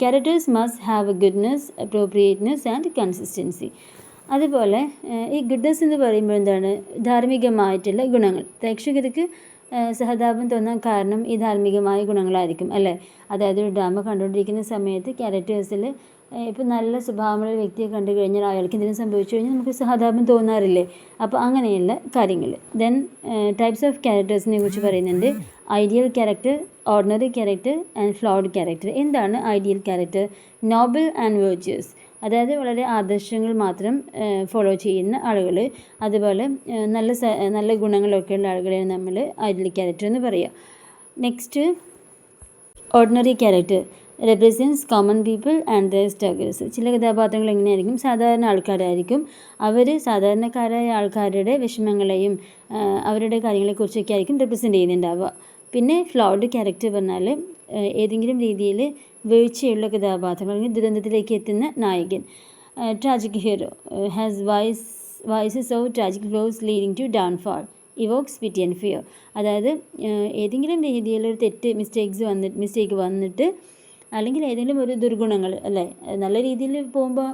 characters must have A goodness, appropriateness and consistency. അതുപോലെ ഈ ഗുഡ്നെസ് എന്ന് പറയുമ്പോൾ എന്താണ്, ധാർമ്മികമായിട്ടുള്ള ഗുണങ്ങൾ. പ്രേക്ഷകർക്ക് സഹതാപം തോന്നാൻ കാരണം ഈ ധാർമ്മികമായ ഗുണങ്ങളായിരിക്കും അല്ലേ. അതായത് ഒരു ഡ്രാമ കണ്ടുകൊണ്ടിരിക്കുന്ന സമയത്ത് ക്യാരക്ടേഴ്സിൽ ഇപ്പോൾ നല്ല സ്വഭാവമുള്ള വ്യക്തിയെ കണ്ടു കഴിഞ്ഞാൽ അയാൾക്ക് എന്തെങ്കിലും സംഭവിച്ചു കഴിഞ്ഞാൽ നമുക്ക് സഹതാപം തോന്നാറില്ലേ. അപ്പോൾ അങ്ങനെയുള്ള കാര്യങ്ങൾ. ദെൻ ടൈപ്സ് ഓഫ് ക്യാരക്ടേഴ്സിനെ കുറിച്ച് പറയുന്നുണ്ട്. Ideal character, ordinary character and flawed character. എന്താണ് ideal character? Noble and virtuous. അതായത് വളരെ ആദർശങ്ങൾ മാത്രം ഫോളോ ചെയ്യുന്ന ആളുകൾ, അതുപോലെ നല്ല ഗുണങ്ങളൊക്കെയുള്ള ആളുകളെയാണ് നമ്മൾ ഐഡിയൽ ക്യാരക്ടർ എന്ന് പറയുക. Next ordinary character represents common people and their struggles. ചില കഥാപാത്രങ്ങൾ എങ്ങനെയായിരിക്കും, സാധാരണ ആൾക്കാരായിരിക്കും. അവർ സാധാരണക്കാരായ ആൾക്കാരുടെ വിഷമങ്ങളെയും അവരുടെ കാര്യങ്ങളെക്കുറിച്ചൊക്കെ ആയിരിക്കും റെപ്രസെൻ്റ് ചെയ്യുന്നുണ്ടാവുക. പിന്നെ ഫ്ലോഡ് ക്യാരക്ടർ പറഞ്ഞാൽ ഏതെങ്കിലും രീതിയിൽ വീഴ്ചയുള്ള കഥാപാത്രങ്ങൾ അല്ലെങ്കിൽ ദുരന്തത്തിലേക്ക് എത്തുന്ന നായകൻ. Tragic hero has vices of tragic flaws leading to downfall, evokes pity and fear. അതായത് ഏതെങ്കിലും രീതിയിലൊരു മിസ്റ്റേക്ക് വന്നിട്ട് അല്ലെങ്കിൽ ഏതെങ്കിലും ഒരു ദുർഗുണങ്ങൾ അല്ലേ, നല്ല രീതിയിൽ പോകുമ്പോൾ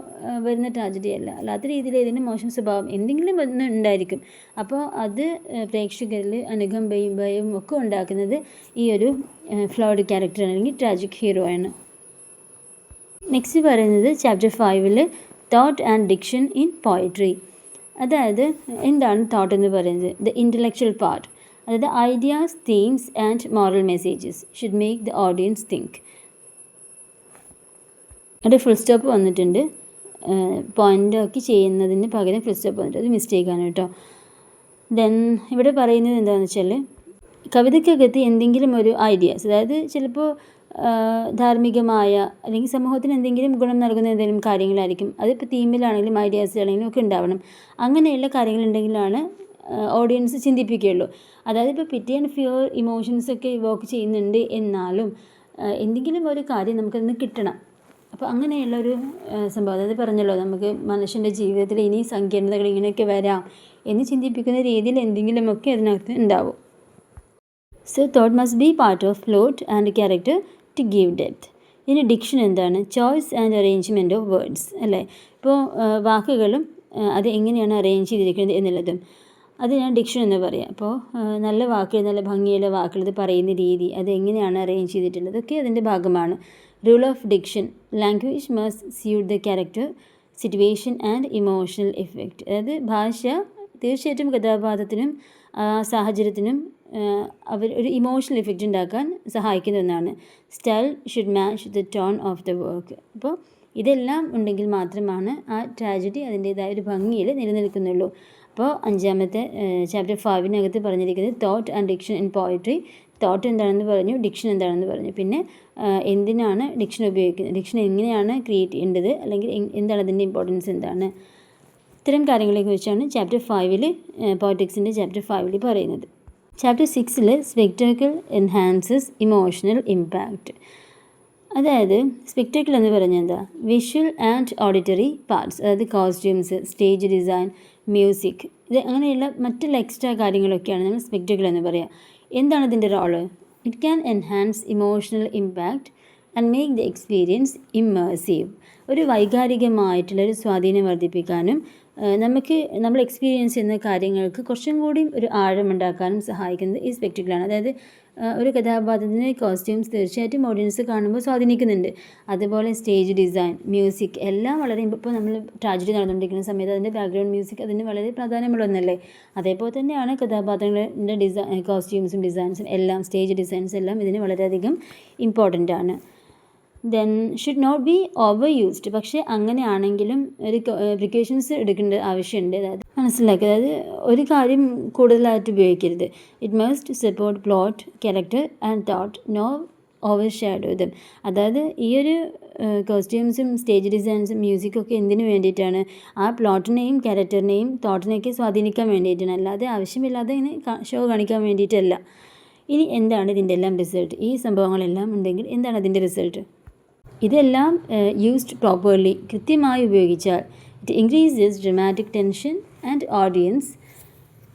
വരുന്ന ട്രാജഡി അല്ല, അല്ലാത്ത രീതിയിൽ ഏതെങ്കിലും മോശം സ്വഭാവം എന്തെങ്കിലും ഉണ്ടായിരിക്കും. അപ്പോൾ അത് പ്രേക്ഷകരിൽ അനുകമ്പയും ഭയവും ഒക്കെ ഉണ്ടാക്കുന്നത് ഈ ഒരു ഫ്ലോഡ് ക്യാരക്ടർ അല്ലെങ്കിൽ ട്രാജിക് ഹീറോ ആണ്. നെക്സ്റ്റ് പറയുന്നത് chapter 5 thought and diction in poetry. അതായത് എന്താണ് തോട്ട് എന്ന് പറയുന്നത്? The intellectual part. അതായത് ideas, themes and moral messages should make the audience think. അവിടെ ഫുൾ സ്റ്റോപ്പ് വന്നിട്ടുണ്ട്, പോയിൻ്റ് ആക്കി ചെയ്യുന്നതിന് പകരം ഫുൾ സ്റ്റോപ്പ് വന്നിട്ട് അത് മിസ്റ്റേക്കാണ് കേട്ടോ. ദെൻ ഇവിടെ പറയുന്നത് എന്താണെന്ന് വെച്ചാൽ കവിതയ്ക്കകത്ത് എന്തെങ്കിലും ഒരു ഐഡിയാസ്, അതായത് ചിലപ്പോൾ ധാർമ്മികമായ അല്ലെങ്കിൽ സമൂഹത്തിന് എന്തെങ്കിലും ഗുണം നൽകുന്ന എന്തെങ്കിലും കാര്യങ്ങളായിരിക്കും. അതിപ്പോൾ തീമിലാണെങ്കിലും ഐഡിയാസിലാണെങ്കിലും ഒക്കെ ഉണ്ടാവണം. അങ്ങനെയുള്ള കാര്യങ്ങളുണ്ടെങ്കിലാണ് ഓഡിയൻസ് ചിന്തിപ്പിക്കുകയുള്ളൂ. അതായത് ഇപ്പോൾ പിറ്റി ആൻഡ് ഫിയർ ഇമോഷൻസൊക്കെ ഇവോക്ക് ചെയ്യുന്നുണ്ട്, എന്നാലും എന്തെങ്കിലും ഒരു കാര്യം നമുക്കതിന് കിട്ടണം. അപ്പോൾ അങ്ങനെയുള്ളൊരു സംഭവം, അതായത് പറഞ്ഞല്ലോ നമുക്ക് മനുഷ്യൻ്റെ ജീവിതത്തിൽ ഇനി സങ്കീർണതകൾ ഇങ്ങനെയൊക്കെ വരാം എന്ന് ചിന്തിപ്പിക്കുന്ന രീതിയിൽ എന്തെങ്കിലുമൊക്കെ അതിനകത്ത് ഉണ്ടാവും. So thought must be part of plot and character to give depth. ഇനി ഡിക്ഷൻ എന്താണ്? Choice and arrangement of words അല്ലേ. ഇപ്പോൾ വാക്കുകളും അത് എങ്ങനെയാണ് അറേഞ്ച് ചെയ്തിരിക്കുന്നത് എന്നുള്ളതും അതിനാണ് ഡിക്ഷൻ എന്ന് പറയുക. അപ്പോൾ നല്ല വാക്കുകൾ, നല്ല ഭംഗിയുള്ള വാക്കുകൾ, ഇത് പറയുന്ന രീതി, അത് എങ്ങനെയാണ് അറേഞ്ച് ചെയ്തിട്ടുള്ളത് ഒക്കെ അതിൻ്റെ ഭാഗമാണ്. Rule of diction: language must suit the character, situation and emotional effect. അതായത് ഭാഷ തീർച്ചയായിട്ടും കഥാപാത്രത്തിനും സാഹചര്യത്തിനും ഒരു ഇമോഷണൽ എഫക്റ്റ് ഉണ്ടാക്കാൻ സഹായിക്കുന്ന ഒന്നാണ്. Style should match the tone of the work. അപ്പോൾ ഇതെല്ലാം ഉണ്ടെങ്കിൽ മാത്രമാണ് ആ ട്രാജഡി അതിൻ്റേതായ ഒരു ഭംഗിയിൽ നിലനിൽക്കുന്നുള്ളൂ. അപ്പോൾ 5ാമത്തെ ചാപ്റ്റർ 5 പറഞ്ഞിരിക്കുന്നത് thought and diction in poetry thought എന്താണെന്ന് പറഞ്ഞു, ഡിക്ഷൻ എന്താണെന്ന് പറഞ്ഞു. പിന്നെ എന്തിനാണ് ഡിക്ഷൻ ഉപയോഗിക്കുന്നത്, ഡിക്ഷൻ എങ്ങനെയാണ് ക്രിയേറ്റ് ചെയ്യേണ്ടത്, അല്ലെങ്കിൽ എന്താണ് അതിൻ്റെ ഇമ്പോർട്ടൻസ് എന്താണ്, ഇത്തരം കാര്യങ്ങളെക്കുറിച്ചാണ് ചാപ്റ്റർ 5 പോയറ്റിക്സിൻ്റെ ചാപ്റ്റർ 5 പറയുന്നത്. Chapter 6 spectacle enhances emotional impact. അതായത് സ്പെക്ടാക്കിൾ എന്ന് പറഞ്ഞാൽ എന്താ, വിഷ്വൽ ആൻഡ് ഓഡിറ്ററി പാർട്സ്, അതായത് കോസ്റ്റ്യൂംസ്, സ്റ്റേജ് ഡിസൈൻ, മ്യൂസിക്, ഇത് അങ്ങനെയുള്ള മറ്റുള്ള എക്സ്ട്രാ കാര്യങ്ങളൊക്കെയാണ് നമ്മൾ സ്പെക്ടാക്കിൾ എന്ന് പറയുക. എന്താണ് ഇതിൻ്റെ role? It can enhance emotional impact and make the experience immersive. ഒരു വൈകാരികമായിട്ടുള്ളൊരു സ്വാധീനം വർദ്ധിപ്പിക്കാനും നമ്മൾ എക്സ്പീരിയൻസ് ചെയ്യുന്ന കാര്യങ്ങൾക്ക് കുറച്ചും കൂടി ഒരു ആഴമുണ്ടാക്കാനും സഹായിക്കുന്നത് ഈ സ്പെക്ടാക്കിളാണ്. അതായത് ഒരു കഥാപാത്രത്തിൻ്റെ കോസ്റ്റ്യൂംസ് തീർച്ചയായിട്ടും ഓഡിയൻസ് കാണുമ്പോൾ സ്വാധീനിക്കുന്നുണ്ട്. അതുപോലെ സ്റ്റേജ് ഡിസൈൻ, മ്യൂസിക് എല്ലാം വളരെ, ഇപ്പോൾ നമ്മൾ ട്രാജഡി നടന്നുകൊണ്ടിരിക്കുന്ന സമയത്ത് അതിൻ്റെ ബാക്ക്ഗ്രൗണ്ട് മ്യൂസിക് അതിന് വളരെ പ്രാധാന്യമുള്ള ഒന്നല്ലേ. അതേപോലെ തന്നെയാണ് കഥാപാത്രങ്ങളുടെ കോസ്റ്റ്യൂംസും ഡിസൈൻസും എല്ലാം, സ്റ്റേജ് ഡിസൈൻസ് എല്ലാം ഇതിന് വളരെയധികം ഇമ്പോർട്ടൻ്റ് ആണ്. Then should not be overused. പക്ഷേ അങ്ങനെയാണെങ്കിലും ഒരു പ്രിക്കോഷൻസ് എടുക്കേണ്ട ആവശ്യമുണ്ട്. അതായത് മനസ്സിലാക്കുക, അതായത് ഒരു കാര്യം കൂടുതലായിട്ട് ഉപയോഗിക്കരുത്. It must support plot, character and thought, no overshadow them. അതായത് ഈ ഒരു കോസ്റ്റ്യൂംസും സ്റ്റേജ് ഡിസൈൻസും മ്യൂസിക്കും ഒക്കെ എന്തിനു വേണ്ടിയിട്ടാണ്? ആ പ്ലോട്ടിനെയും ക്യാരക്ടറിനെയും തോട്ടിനെയൊക്കെ സ്വാധീനിക്കാൻ വേണ്ടിയിട്ടാണ്, അല്ലാതെ ആവശ്യമില്ലാതെ ഇങ്ങനെ ഷോ കാണിക്കാൻ വേണ്ടിയിട്ടല്ല. ഇനി എന്താണ് ഇതിൻ്റെ എല്ലാം റിസൾട്ട്? ഈ സംഭവങ്ങളെല്ലാം ഉണ്ടെങ്കിൽ എന്താണ് അതിൻ്റെ റിസൾട്ട്? ഇതെല്ലാം യൂസ്ഡ് പ്രോപ്പർലി, കൃത്യമായി ഉപയോഗിച്ചാൽ it increases dramatic tension and audience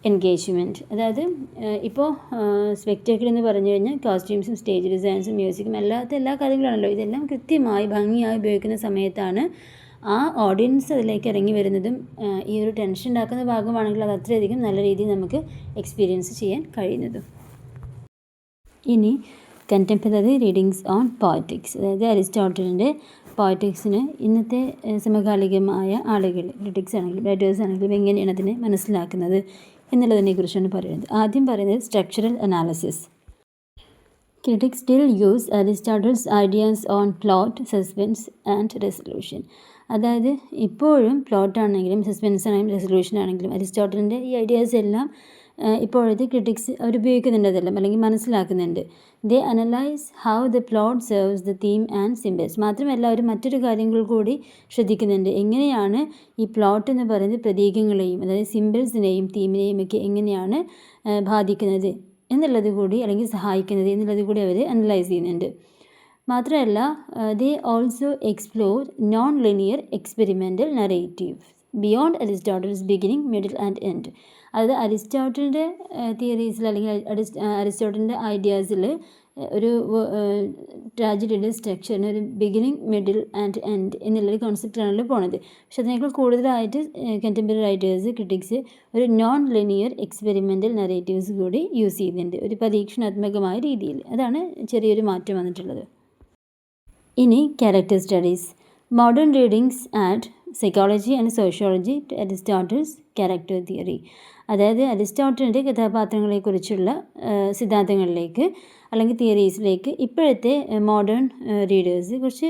engagement. അതായത് ഇപ്പോൾ സ്പെക്ടാക്കിൾ എന്ന് പറഞ്ഞു കഴിഞ്ഞാൽ കോസ്റ്റ്യൂംസും സ്റ്റേജ് ഡിസൈൻസും മ്യൂസിക്കും അല്ലാത്ത എല്ലാ കാര്യങ്ങളാണല്ലോ. ഇതെല്ലാം കൃത്യമായി ഭംഗിയായി ഉപയോഗിക്കുന്ന സമയത്താണ് ആ ഓഡിയൻസ് അതിലേക്ക് ഇറങ്ങി വരുന്നതും ഈ ഒരു ടെൻഷൻ ഉണ്ടാക്കുന്ന ഭാഗമാണെങ്കിൽ അത് അത്രയധികം നല്ല രീതിയിൽ നമുക്ക് എക്സ്പീരിയൻസ് ചെയ്യാൻ കഴിയുന്നതും. ഇനി കണ്ടംപററി റീഡിങ്സ് ഓൺ പോയറ്റിക്സ്. അതായത് അരിസ്റ്റോട്ടലിൻ്റെ പോയറ്റിക്സിന് ഇന്നത്തെ സമകാലികമായ ആളുകൾ, ക്രിറ്റിക്സ് ആണെങ്കിലും റൈറ്റേഴ്സ് ആണെങ്കിലും എങ്ങനെയാണ് അതിനെ മനസ്സിലാക്കുന്നത് എന്നുള്ളതിനെക്കുറിച്ചാണ് പറയുന്നത്. ആദ്യം പറയുന്നത് structural analysis. Critics still use Aristotle's ideas on plot, suspense and resolution. അതായത് ഇപ്പോഴും പ്ലോട്ടാണെങ്കിലും സസ്പെൻസ് ആണെങ്കിലും റെസൊല്യൂഷൻ ആണെങ്കിലും അരിസ്റ്റോട്ടലിൻ്റെ ഈ ഐഡിയാസ് എല്ലാം ഇപ്പോഴത്തെ ക്രിറ്റിക്സ് അവർ ഉപയോഗിക്കുന്നുണ്ട്, അതെല്ലാം അല്ലെങ്കിൽ മനസ്സിലാക്കുന്നുണ്ട്. They analyse how the plot serves the theme and symbols. മാത്രമല്ല അവർ മറ്റൊരു കാര്യങ്ങൾ കൂടി ശ്രദ്ധിക്കുന്നുണ്ട്. എങ്ങനെയാണ് ഈ പ്ലോട്ട് എന്ന് പറയുന്നത് പ്രതീകങ്ങളെയും അതായത് സിംബൽസിനെയും തീമിനെയും ഒക്കെ എങ്ങനെയാണ് ബാധിക്കുന്നത് എന്നുള്ളത് കൂടി, അല്ലെങ്കിൽ സഹായിക്കുന്നത് എന്നുള്ളത് കൂടി അവർ അനലൈസ് ചെയ്യുന്നുണ്ട്. മാത്രമല്ല they also explore non linear experimental narratives beyond Aristotle's beginning, middle and end. അതായത് അരിസ്റ്റോട്ടലിൻ്റെ തിയറീസിൽ അല്ലെങ്കിൽ അരിസ്റ്റോട്ടലിൻ്റെ ഐഡിയാസിൽ ഒരു ട്രാജഡിയുടെ സ്ട്രക്ചറിന് ഒരു ബിഗിനിങ്, മിഡിൽ ആൻഡ് എൻഡ് എന്നുള്ളൊരു കോൺസെപ്റ്റാണല്ലോ പോണത്. പക്ഷെ അതിനേക്കാൾ കൂടുതലായിട്ട് കണ്ടംപററി റൈറ്റേഴ്സ്, ക്രിറ്റിക്സ് ഒരു നോൺ ലിനിയർ എക്സ്പെരിമെൻ്റൽ നറേറ്റീവ്സ് കൂടി യൂസ് ചെയ്യുന്നുണ്ട്, ഒരു പരീക്ഷണാത്മകമായ രീതിയിൽ. അതാണ് ചെറിയൊരു മാറ്റം വന്നിട്ടുള്ളത്. ഇനി character studies. Modern readings add psychology and sociology to Aristotle's character theory. അതായത് അരിസ്റ്റോട്ടലിൻ്റെ കഥാപാത്രങ്ങളെക്കുറിച്ചുള്ള സിദ്ധാന്തങ്ങളിലേക്ക് അല്ലെങ്കിൽ തിയറീസിലേക്ക് ഇപ്പോഴത്തെ മോഡേൺ റീഡേഴ്സ് കുറച്ച്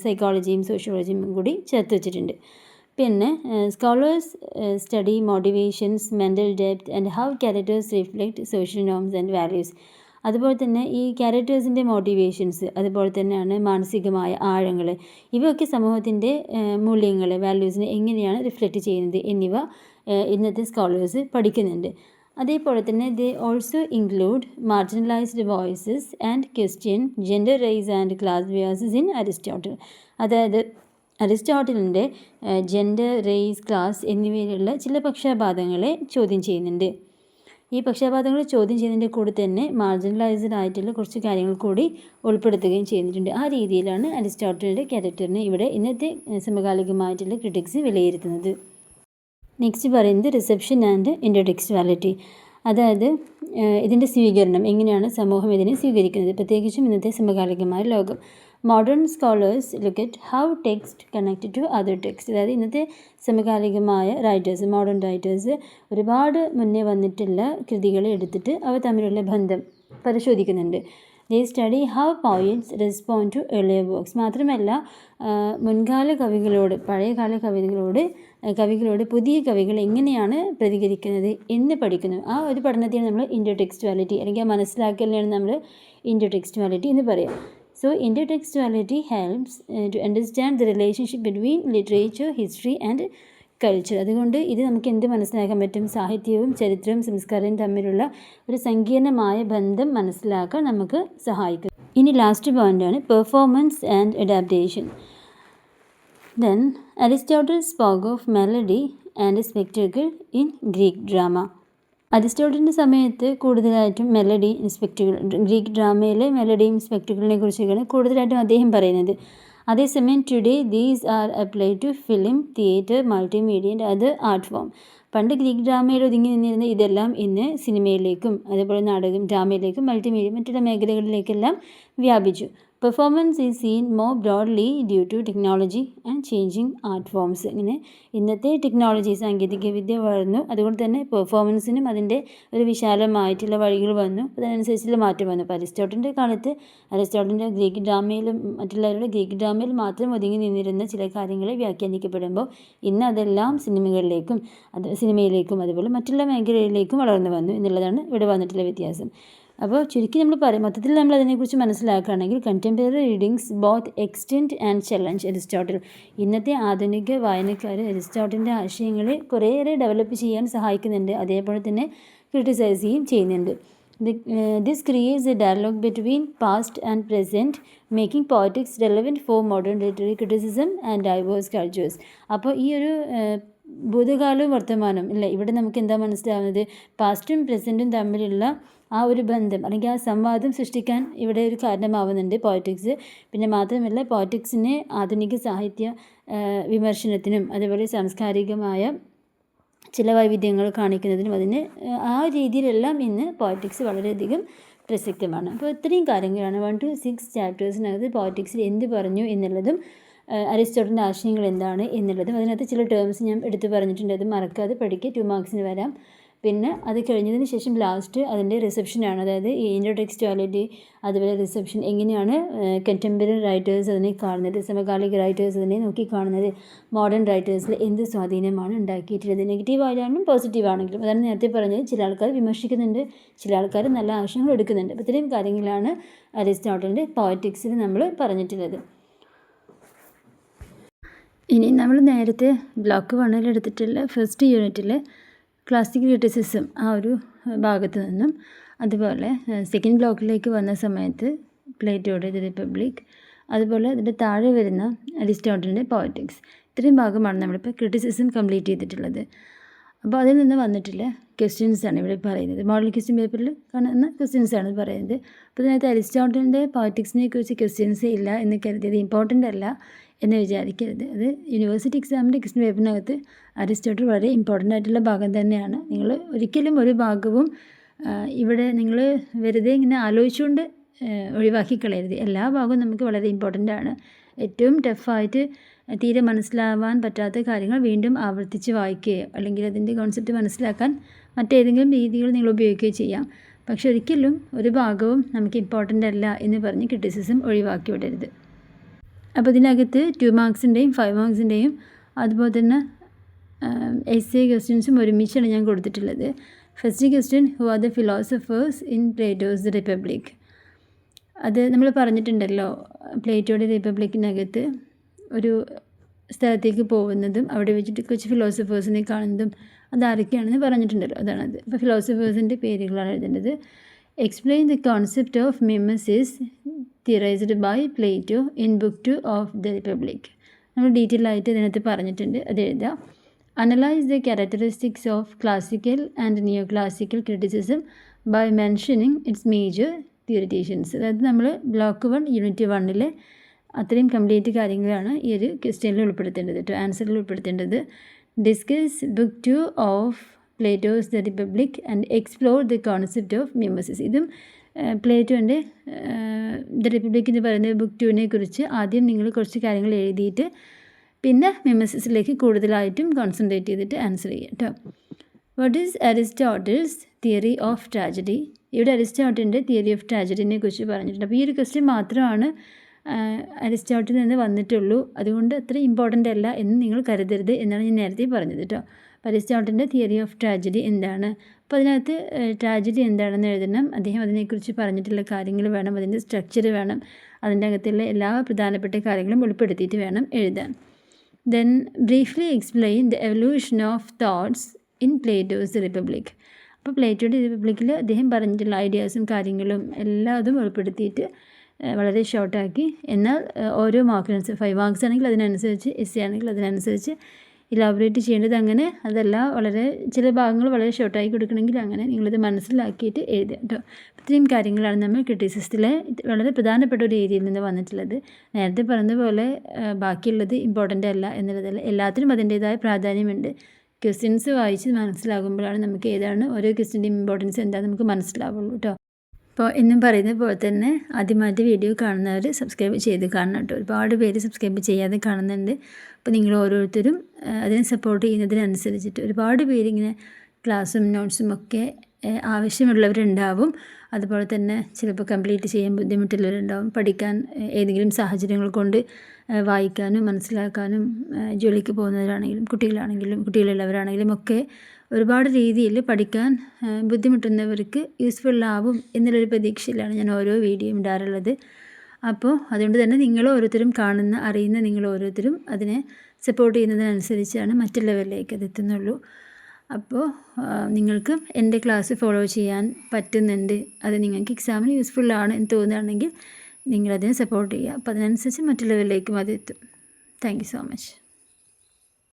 സൈക്കോളജിയും സോഷ്യോളജിയും കൂടി ചേർത്ത് വെച്ചിട്ടുണ്ട്. പിന്നെ scholars study motivations, mental depth and how characters reflect social norms and values. അതുപോലെ തന്നെ ഈ ക്യാരക്ടേഴ്സിൻ്റെ മോട്ടിവേഷൻസ്, അതുപോലെ തന്നെയാണ് മാനസികമായ ആഴങ്ങൾ, ഇവയൊക്കെ സമൂഹത്തിൻ്റെ മൂല്യങ്ങൾ, വാല്യൂസിനെ എങ്ങനെയാണ് റിഫ്ലക്റ്റ് ചെയ്യുന്നത് എന്നിവ ഇന്നത്തെ സ്കോളേഴ്സ് പഠിക്കുന്നുണ്ട്. അതേപോലെ തന്നെ they also include marginalised voices and question gender, race and class biases in Aristotle. അതായത് അരിസ്റ്റോട്ടിലിൻ്റെ ജെൻഡർ, റേസ്, ക്ലാസ് എന്നിവയിലുള്ള ചില പക്ഷാപാതങ്ങളെ ചോദ്യം ചെയ്യുന്നുണ്ട്. ഈ പക്ഷാപാതങ്ങൾ ചോദ്യം ചെയ്യുന്നതിൻ്റെ കൂടെ തന്നെ മാർജിനലൈസ്ഡ് ആയിട്ടുള്ള കുറച്ച് കാര്യങ്ങൾ കൂടി ഉൾപ്പെടുത്തുകയും ചെയ്തിട്ടുണ്ട്. ആ രീതിയിലാണ് അരിസ്റ്റോട്ടലിൻ്റെ ക്യാരക്ടറിനെ ഇവിടെ ഇന്നത്തെ സമകാലികമായിട്ടുള്ള ക്രിറ്റിക്സ് വിലയിരുത്തുന്നത്. നെക്സ്റ്റ് പറയുന്നത് റിസപ്ഷൻ ആൻഡ് ഇൻ്റർടെക്സ്റ്റുവാലിറ്റി. അതായത് ഇതിൻ്റെ സ്വീകരണം, എങ്ങനെയാണ് സമൂഹം ഇതിനെ സ്വീകരിക്കുന്നത്, പ്രത്യേകിച്ചും ഇന്നത്തെ സമകാലികമായ ലോകം. Modern scholars look at how text connected to other text. അതായത് ഇന്നത്തെ സമകാലികമായ റൈറ്റേഴ്സ്, മോഡേൺ റൈറ്റേഴ്സ് ഒരുപാട് മുന്നേ വന്നിട്ടുള്ള കൃതികളെ എടുത്തിട്ട് അവ തമ്മിലുള്ള ബന്ധം പരിശോധിക്കുന്നുണ്ട്. They study how poets respond to earlier works. മാത്രമല്ല മുൻകാല കവികളോട്, പഴയകാല കവികളോട് പുതിയ കവികൾ എങ്ങനെയാണ് പ്രതികരിക്കുന്നത് എന്ന് പഠിക്കുന്നു. ആ ഒരു പഠനത്തെയാണ് നമ്മൾ ഇൻ്റർടെക്സ്റ്റുവാലിറ്റി അല്ലെങ്കിൽ മനസ്സിലാക്കലിനെയാണ് നമ്മൾ ഇൻ്റർടെക്സ്റ്റുവാലിറ്റി എന്ന് പറയാം. So intertextuality helps to understand the relationship between literature, history and culture. അതുകൊണ്ട് ഇത് നമുക്ക് എന്ത് മനസ്സിലാക്കാൻ പറ്റും? സാഹിത്യവും ചരിത്രവും സംസ്കാരവും തമ്മിലുള്ള ഒരു സങ്കീർണമായ ബന്ധം മനസ്സിലാക്കാൻ നമുക്ക് സഹായിക്കും. ഇനി ലാസ്റ്റ് പോയിൻ്റാണ് performance and adaptation. Then Aristotle spoke of melody and spectacle in Greek drama. അരിസ്റ്റോട്ടലിൻ്റെ സമയത്ത് കൂടുതലായിട്ടും മെലഡി, സ്പെക്ടാക്കിൾ, ഗ്രീക്ക് ഡ്രാമയിലെ മെലഡിയും സ്പെക്ടാക്കിളിനെ കുറിച്ചൊക്കെയാണ് കൂടുതലായിട്ടും അദ്ദേഹം പറയുന്നത്. അതേസമയം today these are apply to film, theatre, multimedia and other art form. പണ്ട് ഗ്രീക്ക് ഡ്രാമയിൽ ഒതുങ്ങി നിന്നിരുന്ന ഇതെല്ലാം ഇന്ന് സിനിമയിലേക്കും അതേപോലെ നാടകം, ഡ്രാമയിലേക്കും മൾട്ടിമീഡിയ മറ്റുള്ള മേഖലകളിലേക്കെല്ലാം വ്യാപിച്ചു. Performance is seen more broadly due to technology and changing art forms. ഇങ്ങനെ ഇന്നത്തെ ടെക്നോളജി, സാങ്കേതിക വിദ്യ വളർന്നു, അതുകൊണ്ട് തന്നെ പെർഫോമൻസിനും അതിൻ്റെ ഒരു വിശാലമായിട്ടുള്ള വഴികൾ വന്നു, അതിനനുസരിച്ചുള്ള മാറ്റം വന്നു. അപ്പോൾ അരിസ്റ്റോട്ടലിൻ്റെ കാലത്ത് അരിസ്റ്റോട്ടലിൻ്റെ ഗ്രീക്ക് ഡ്രാമയിലും മറ്റുള്ളവരുടെ ഗ്രീക്ക് ഡ്രാമയിൽ മാത്രം ഒതുങ്ങി നിന്നിരുന്ന ചില കാര്യങ്ങൾ വ്യാഖ്യാനിക്കപ്പെടുമ്പോൾ ഇന്ന് അതെല്ലാം സിനിമയിലേക്കും അതുപോലെ മറ്റുള്ള മേഖലയിലേക്കും വളർന്നു വന്നു എന്നുള്ളതാണ് ഇവിടെ വന്നിട്ടുള്ള വ്യത്യാസം. അപ്പോൾ ചുരുക്കി നമ്മൾ പറയും, മൊത്തത്തിൽ നമ്മൾ അതിനെക്കുറിച്ച് മനസ്സിലാക്കുകയാണെങ്കിൽ contemporary readings both extend and challenge Aristotle. ഇന്നത്തെ ആധുനിക വായനക്കാർ അരിസ്റ്റോട്ടിലിൻ്റെ ആശയങ്ങളെ കുറേയേറെ ഡെവലപ്പ് ചെയ്യാൻ സഹായിക്കുന്നുണ്ട്, അതേപോലെ തന്നെ ക്രിട്ടിസൈസ് ചെയ്യുന്നുണ്ട്. This creates a dialogue between past and present, making politics relevant for modern literary criticism and diverse cultures. അപ്പോൾ ഈ ഒരു ഭൂതകാലവും വർത്തമാനവും ഇല്ല, ഇവിടെ നമുക്ക് എന്താ മനസ്സിലാവുന്നത്? പാസ്റ്റും പ്രസൻറ്റും തമ്മിലുള്ള ആ ഒരു ബന്ധം അല്ലെങ്കിൽ ആ സംവാദം സൃഷ്ടിക്കാൻ ഇവിടെ ഒരു കാരണമാവുന്നുണ്ട് പോളിറ്റിക്സ്. പിന്നെ മാത്രമല്ല പോളിറ്റിക്സിനെ ആധുനിക സാഹിത്യ വിമർശനത്തിനും അതുപോലെ സാംസ്കാരികമായ ചില വൈവിധ്യങ്ങൾ കാണിക്കുന്നതിനും അതിന് ആ രീതിയിലെല്ലാം ഇന്ന് പോളിറ്റിക്സ് വളരെയധികം പ്രസക്തമാണ്. അപ്പോൾ ഇത്രയും കാര്യങ്ങളാണ് 1 to 6 ചാപ്റ്റേഴ്സിനകത്ത് പോളിറ്റിക്സിൽ എന്ത് പറഞ്ഞു എന്നുള്ളതും അരിസ്റ്റോട്ടലിൻ്റെ ആശയങ്ങൾ എന്താണ് എന്നുള്ളതും അതിനകത്ത് ചില ടേംസ് ഞാൻ എടുത്തു പറഞ്ഞിട്ടുണ്ട്. അത് മറക്കാതെ പഠിക്കുക, 2 മാർക്സിന് വരാം. പിന്നെ അത് കഴിഞ്ഞതിന് ശേഷം ലാസ്റ്റ് അതിൻ്റെ റിസപ്ഷനാണ്, അതായത് ഈ ഇൻ്റർടെക്സ്റ്റുവാലിറ്റി അതുപോലെ റിസപ്ഷൻ എങ്ങനെയാണ് കണ്ടംപററി റൈറ്റേഴ്സ് അതിനെ കാണുന്നത്, സമകാലിക റൈറ്റേഴ്സ് അതിനെ നോക്കി കാണുന്നത്, മോഡേൺ റൈറ്റേഴ്സിൽ എന്ത് സ്വാധീനമാണ് ഉണ്ടാക്കിയിട്ടുള്ളത്, നെഗറ്റീവായാലും പോസിറ്റീവാണെങ്കിലും. അതാണ് നേരത്തെ പറഞ്ഞത്, ചില ആൾക്കാർ വിമർശിക്കുന്നുണ്ട്, ചില ആൾക്കാർ നല്ല ആശയങ്ങൾ എടുക്കുന്നുണ്ട്. അപ്പോൾ ഇത്രയും കാര്യങ്ങളാണ് അരിസ്റ്റോട്ടലിൻ്റെ പോളിറ്റിക്സിൽ നമ്മൾ പറഞ്ഞിട്ടുള്ളത്. ഇനി നമ്മൾ നേരത്തെ ബ്ലോക്ക് 1 എടുത്തിട്ടുള്ള ഫസ്റ്റ് യൂണിറ്റിൽ ക്ലാസിക്കൽ ക്രിറ്റിസിസം ആ ഒരു ഭാഗത്ത് നിന്നും അതുപോലെ സെക്കൻഡ് ബ്ലോക്കിലേക്ക് വന്ന സമയത്ത് പ്ലേറ്റോയുടെ ദി റിപ്പബ്ലിക്, അതുപോലെ അതിൻ്റെ താഴെ വരുന്ന അരിസ്റ്റോട്ടലിൻ്റെ പോളിറ്റിക്സ്, ഇത്രയും ഭാഗമാണ് നമ്മളിപ്പോൾ ക്രിറ്റിസിസം കംപ്ലീറ്റ് ചെയ്തിട്ടുള്ളത്. അപ്പോൾ അതിൽ നിന്ന് വന്നിട്ടുള്ള ക്വസ്റ്റ്യൻസാണ് ഇവിടെ പറയുന്നത്. മോഡൽ ക്വസ്റ്റ്യൻ പേപ്പറിൽ കാണുന്ന ക്വസ്റ്റ്യൻസാണ് പറയുന്നത്. അപ്പോൾ ഇതിനകത്ത് അരിസ്റ്റോട്ടലിൻ്റെ പോളിറ്റിക്സിനെ കുറിച്ച് ക്വസ്റ്റ്യൻസ് ഇല്ല എന്ന് കരുതിയത് ഇമ്പോർട്ടൻ്റ് അല്ല എന്ന് വിചാരിക്കരുത്. അത് യൂണിവേഴ്സിറ്റി എക്സാമിൻ്റെ ക്വസ്റ്റ്യൻ പേപ്പറിനകത്ത് അരിസ്റ്റോട്ടിൽ വളരെ ഇമ്പോർട്ടൻ്റ് ആയിട്ടുള്ള ഭാഗം തന്നെയാണ്. നിങ്ങൾ ഒരിക്കലും ഒരു ഭാഗവും ഇവിടെ നിങ്ങൾ വെറുതെ ഇങ്ങനെ ആലോചിച്ചുകൊണ്ട് ഒഴിവാക്കി കളയരുത്. എല്ലാ ഭാഗവും നമുക്ക് വളരെ ഇമ്പോർട്ടൻ്റ് ആണ്. ഏറ്റവും ടഫായിട്ട് തീരെ മനസ്സിലാവാൻ പറ്റാത്ത കാര്യങ്ങൾ വീണ്ടും ആവർത്തിച്ച് വായിക്കുകയോ അല്ലെങ്കിൽ അതിൻ്റെ കോൺസെപ്റ്റ് മനസ്സിലാക്കാൻ മറ്റേതെങ്കിലും രീതികൾ നിങ്ങൾ ഉപയോഗിക്കുകയോ ചെയ്യാം. പക്ഷെ ഒരിക്കലും ഒരു ഭാഗവും നമുക്ക് ഇമ്പോർട്ടൻ്റ് അല്ല എന്ന് പറഞ്ഞ് ക്രിറ്റിസിസം ഒഴിവാക്കി വിടരുത്. അപ്പോൾ ഇതിനകത്ത് 2 മാർക്സിൻ്റെയും 5 മാർക്സിൻ്റെയും അതുപോലെ തന്നെ എസ്സേ ക്വസ്റ്റ്യൻസും ഒരുമിച്ചാണ് ഞാൻ കൊടുത്തിട്ടുള്ളത്. First question, who are the philosophers in Plato's the republic. അത് നമ്മൾ പറഞ്ഞിട്ടുണ്ടല്ലോ, പ്ലേറ്റോയുടെ റിപ്പബ്ലിക്കിനകത്ത് ഒരു സ്ഥലത്തേക്ക് പോകുന്നതും അവിടെ വെച്ചിട്ട് കുറച്ച് ഫിലോസഫേഴ്സിനെ കാണുന്നതും അതാരൊക്കെയാണെന്ന് പറഞ്ഞിട്ടുണ്ടല്ലോ, അതാണത്. അപ്പോൾ ഫിലോസഫേഴ്സിൻ്റെ പേരുകളാണ് എഴുതേണ്ടത്. Explain the concept of mimesis theorised by Plato in book 2 of the Republic. നമ്മൾ ഡീറ്റെയിൽ ആയിട്ട് ഇതിനകത്ത് പറഞ്ഞിട്ടുണ്ട്, അത് എഴുതുക. Analyse the characteristics of classical and neo classical criticism by mentioning its major theoreticians. അതായത് നമ്മൾ ബ്ലോക്ക് 1 യൂണിറ്റ് 1 അത്രയും കംപ്ലീറ്റ് കാര്യങ്ങളാണ് ഈ ഒരു ക്വസ്റ്റ്യനിൽ ഉൾപ്പെടുത്തേണ്ടത്, ആൻസറിൽ ഉൾപ്പെടുത്തേണ്ടത്. Discuss book 2 of Plato's the Republic and explore the concept of mimesis. ഇതും പ്ലേറ്റോൻ്റെ ദ റിപ്പബ്ലിക് എന്ന് പറയുന്ന ബുക്ക് 2 കുറിച്ച് ആദ്യം നിങ്ങൾ കുറച്ച് കാര്യങ്ങൾ എഴുതിയിട്ട് പിന്നെ മിമസിസിലേക്ക് കൂടുതലായിട്ടും കോൺസെൻട്രേറ്റ് ചെയ്തിട്ട് ആൻസർ ചെയ്യാം കേട്ടോ. What is Aristotle's theory of tragedy? ഇവിടെ അരിസ്റ്റോട്ടിലിൻ്റെ തിയറി ഓഫ് ട്രാജഡിനെ കുറിച്ച് പറഞ്ഞിട്ടുണ്ട്. അപ്പോൾ ഈ ഒരു ക്വസ്റ്റ്യൻ മാത്രമാണ് അരിസ്റ്റോട്ടിൽ നിന്ന് വന്നിട്ടുള്ളൂ. അതുകൊണ്ട് അത്ര ഇമ്പോർട്ടൻ്റ് അല്ല എന്ന് നിങ്ങൾ കരുതരുത് എന്നാണ് ഞാൻ നേരത്തെ പറഞ്ഞത് കേട്ടോ. അപ്പോൾ അരിസ്റ്റോട്ടിലിൻ്റെ തിയറി ഓഫ് ട്രാജഡി എന്താണ്? അപ്പോൾ അതിനകത്ത് ട്രാജഡി എന്താണെന്ന് എഴുതണം. അദ്ദേഹം അതിനെക്കുറിച്ച് പറഞ്ഞിട്ടുള്ള കാര്യങ്ങൾ വേണം, അതിൻ്റെ സ്ട്രക്ചർ വേണം, അതിൻ്റെ അകത്തുള്ള എല്ലാ പ്രധാനപ്പെട്ട കാര്യങ്ങളും ഉൾപ്പെടുത്തിയിട്ട് വേണം എഴുതാൻ. Then briefly explain the evolution of thoughts in Plato's republic. അപ്പോൾ പ്ലേറ്റോയുടെ റിപ്പബ്ലിക്കിൽ അദ്ദേഹം പറഞ്ഞിട്ടുള്ള ഐഡിയാസും കാര്യങ്ങളും എല്ലാതും ഉൾപ്പെടുത്തിയിട്ട് വളരെ ഷോർട്ടാക്കി, എന്നാൽ ഓരോ മാർക്കിനനുസരിച്ച് 5 മാർക്സ് ആണെങ്കിൽ അതിനനുസരിച്ച്, എസ് ആണെങ്കിൽ അതിനനുസരിച്ച് ഇലാബറേറ്റ് ചെയ്യേണ്ടത്. അങ്ങനെ അതല്ല, വളരെ ചില ഭാഗങ്ങൾ വളരെ ഷോർട്ടായി കൊടുക്കണമെങ്കിൽ അങ്ങനെ നിങ്ങളത് മനസ്സിലാക്കിയിട്ട് എഴുതുക കേട്ടോ. ഇത്രയും കാര്യങ്ങളാണ് നമ്മൾ ക്രിറ്റിസിസത്തിലെ വളരെ പ്രധാനപ്പെട്ട ഒരു ഏരിയയിൽ നിന്ന് വന്നിട്ടുള്ളത്. നേരത്തെ പറഞ്ഞതുപോലെ ബാക്കിയുള്ളത് ഇമ്പോർട്ടൻ്റ് അല്ല എന്നുള്ളതല്ല, എല്ലാത്തിനും അതിൻ്റേതായ പ്രാധാന്യമുണ്ട്. ക്വസ്റ്റ്യൻസ് വായിച്ച് മനസ്സിലാകുമ്പോഴാണ് നമുക്ക് ഏതാണ് ഓരോ ക്വസ്റ്റ്യൻ്റെയും ഇമ്പോർട്ടൻസ് എന്താണെന്ന് നമുക്ക് മനസ്സിലാവുള്ളൂ കേട്ടോ. അപ്പോൾ എന്നും പറയുന്നത് പോലെ തന്നെ ആദ്യമായിട്ട് വീഡിയോ കാണുന്നവർ സബ്സ്ക്രൈബ് ചെയ്ത് കാണണം കേട്ടോ. ഒരുപാട് പേര് സബ്സ്ക്രൈബ് ചെയ്യാതെ കാണുന്നുണ്ട്. അപ്പോൾ നിങ്ങൾ ഓരോരുത്തരും അതിനെ സപ്പോർട്ട് ചെയ്യുന്നതിനനുസരിച്ചിട്ട് ഒരുപാട് പേരിങ്ങനെ ക്ലാസ്സും നോട്ട്സും ഒക്കെ ആവശ്യമുള്ളവരുണ്ടാവും. അതുപോലെ തന്നെ ചിലപ്പോൾ കംപ്ലീറ്റ് ചെയ്യാൻ ബുദ്ധിമുട്ടുള്ളവരുണ്ടാവും. പഠിക്കാൻ ഏതെങ്കിലും സാഹചര്യങ്ങൾ കൊണ്ട് വായിക്കാനും മനസ്സിലാക്കാനും ജോലിക്ക് പോകുന്നവരാണെങ്കിലും കുട്ടികളുള്ളവരാണെങ്കിലും ഒക്കെ ഒരുപാട് രീതിയിൽ പഠിക്കാൻ ബുദ്ധിമുട്ടുന്നവർക്ക് യൂസ്ഫുള്ളാവും എന്നുള്ളൊരു പ്രതീക്ഷയിലാണ് ഞാൻ ഓരോ വീഡിയോയും ഇടാറുള്ളത്. അപ്പോൾ അതുകൊണ്ട് തന്നെ നിങ്ങൾ ഓരോരുത്തരും അറിയുന്ന നിങ്ങൾ ഓരോരുത്തരും അതിനെ സപ്പോർട്ട് ചെയ്യുന്നതിനനുസരിച്ചാണ് മറ്റുള്ളവരിലേക്ക് അത് എത്തുന്നുള്ളൂ. അപ്പോൾ നിങ്ങൾക്ക് എൻ്റെ ക്ലാസ് ഫോളോ ചെയ്യാൻ പറ്റുന്നുണ്ട്, അത് നിങ്ങൾക്ക് എക്സാമിന് യൂസ്ഫുള്ളാണ് എന്ന് തോന്നുകയാണെങ്കിൽ നിങ്ങളതിനെ സപ്പോർട്ട് ചെയ്യുക. അപ്പോൾ അതിനനുസരിച്ച് മറ്റുള്ളവരിലേക്കും അത് എത്തും. Thank you so much.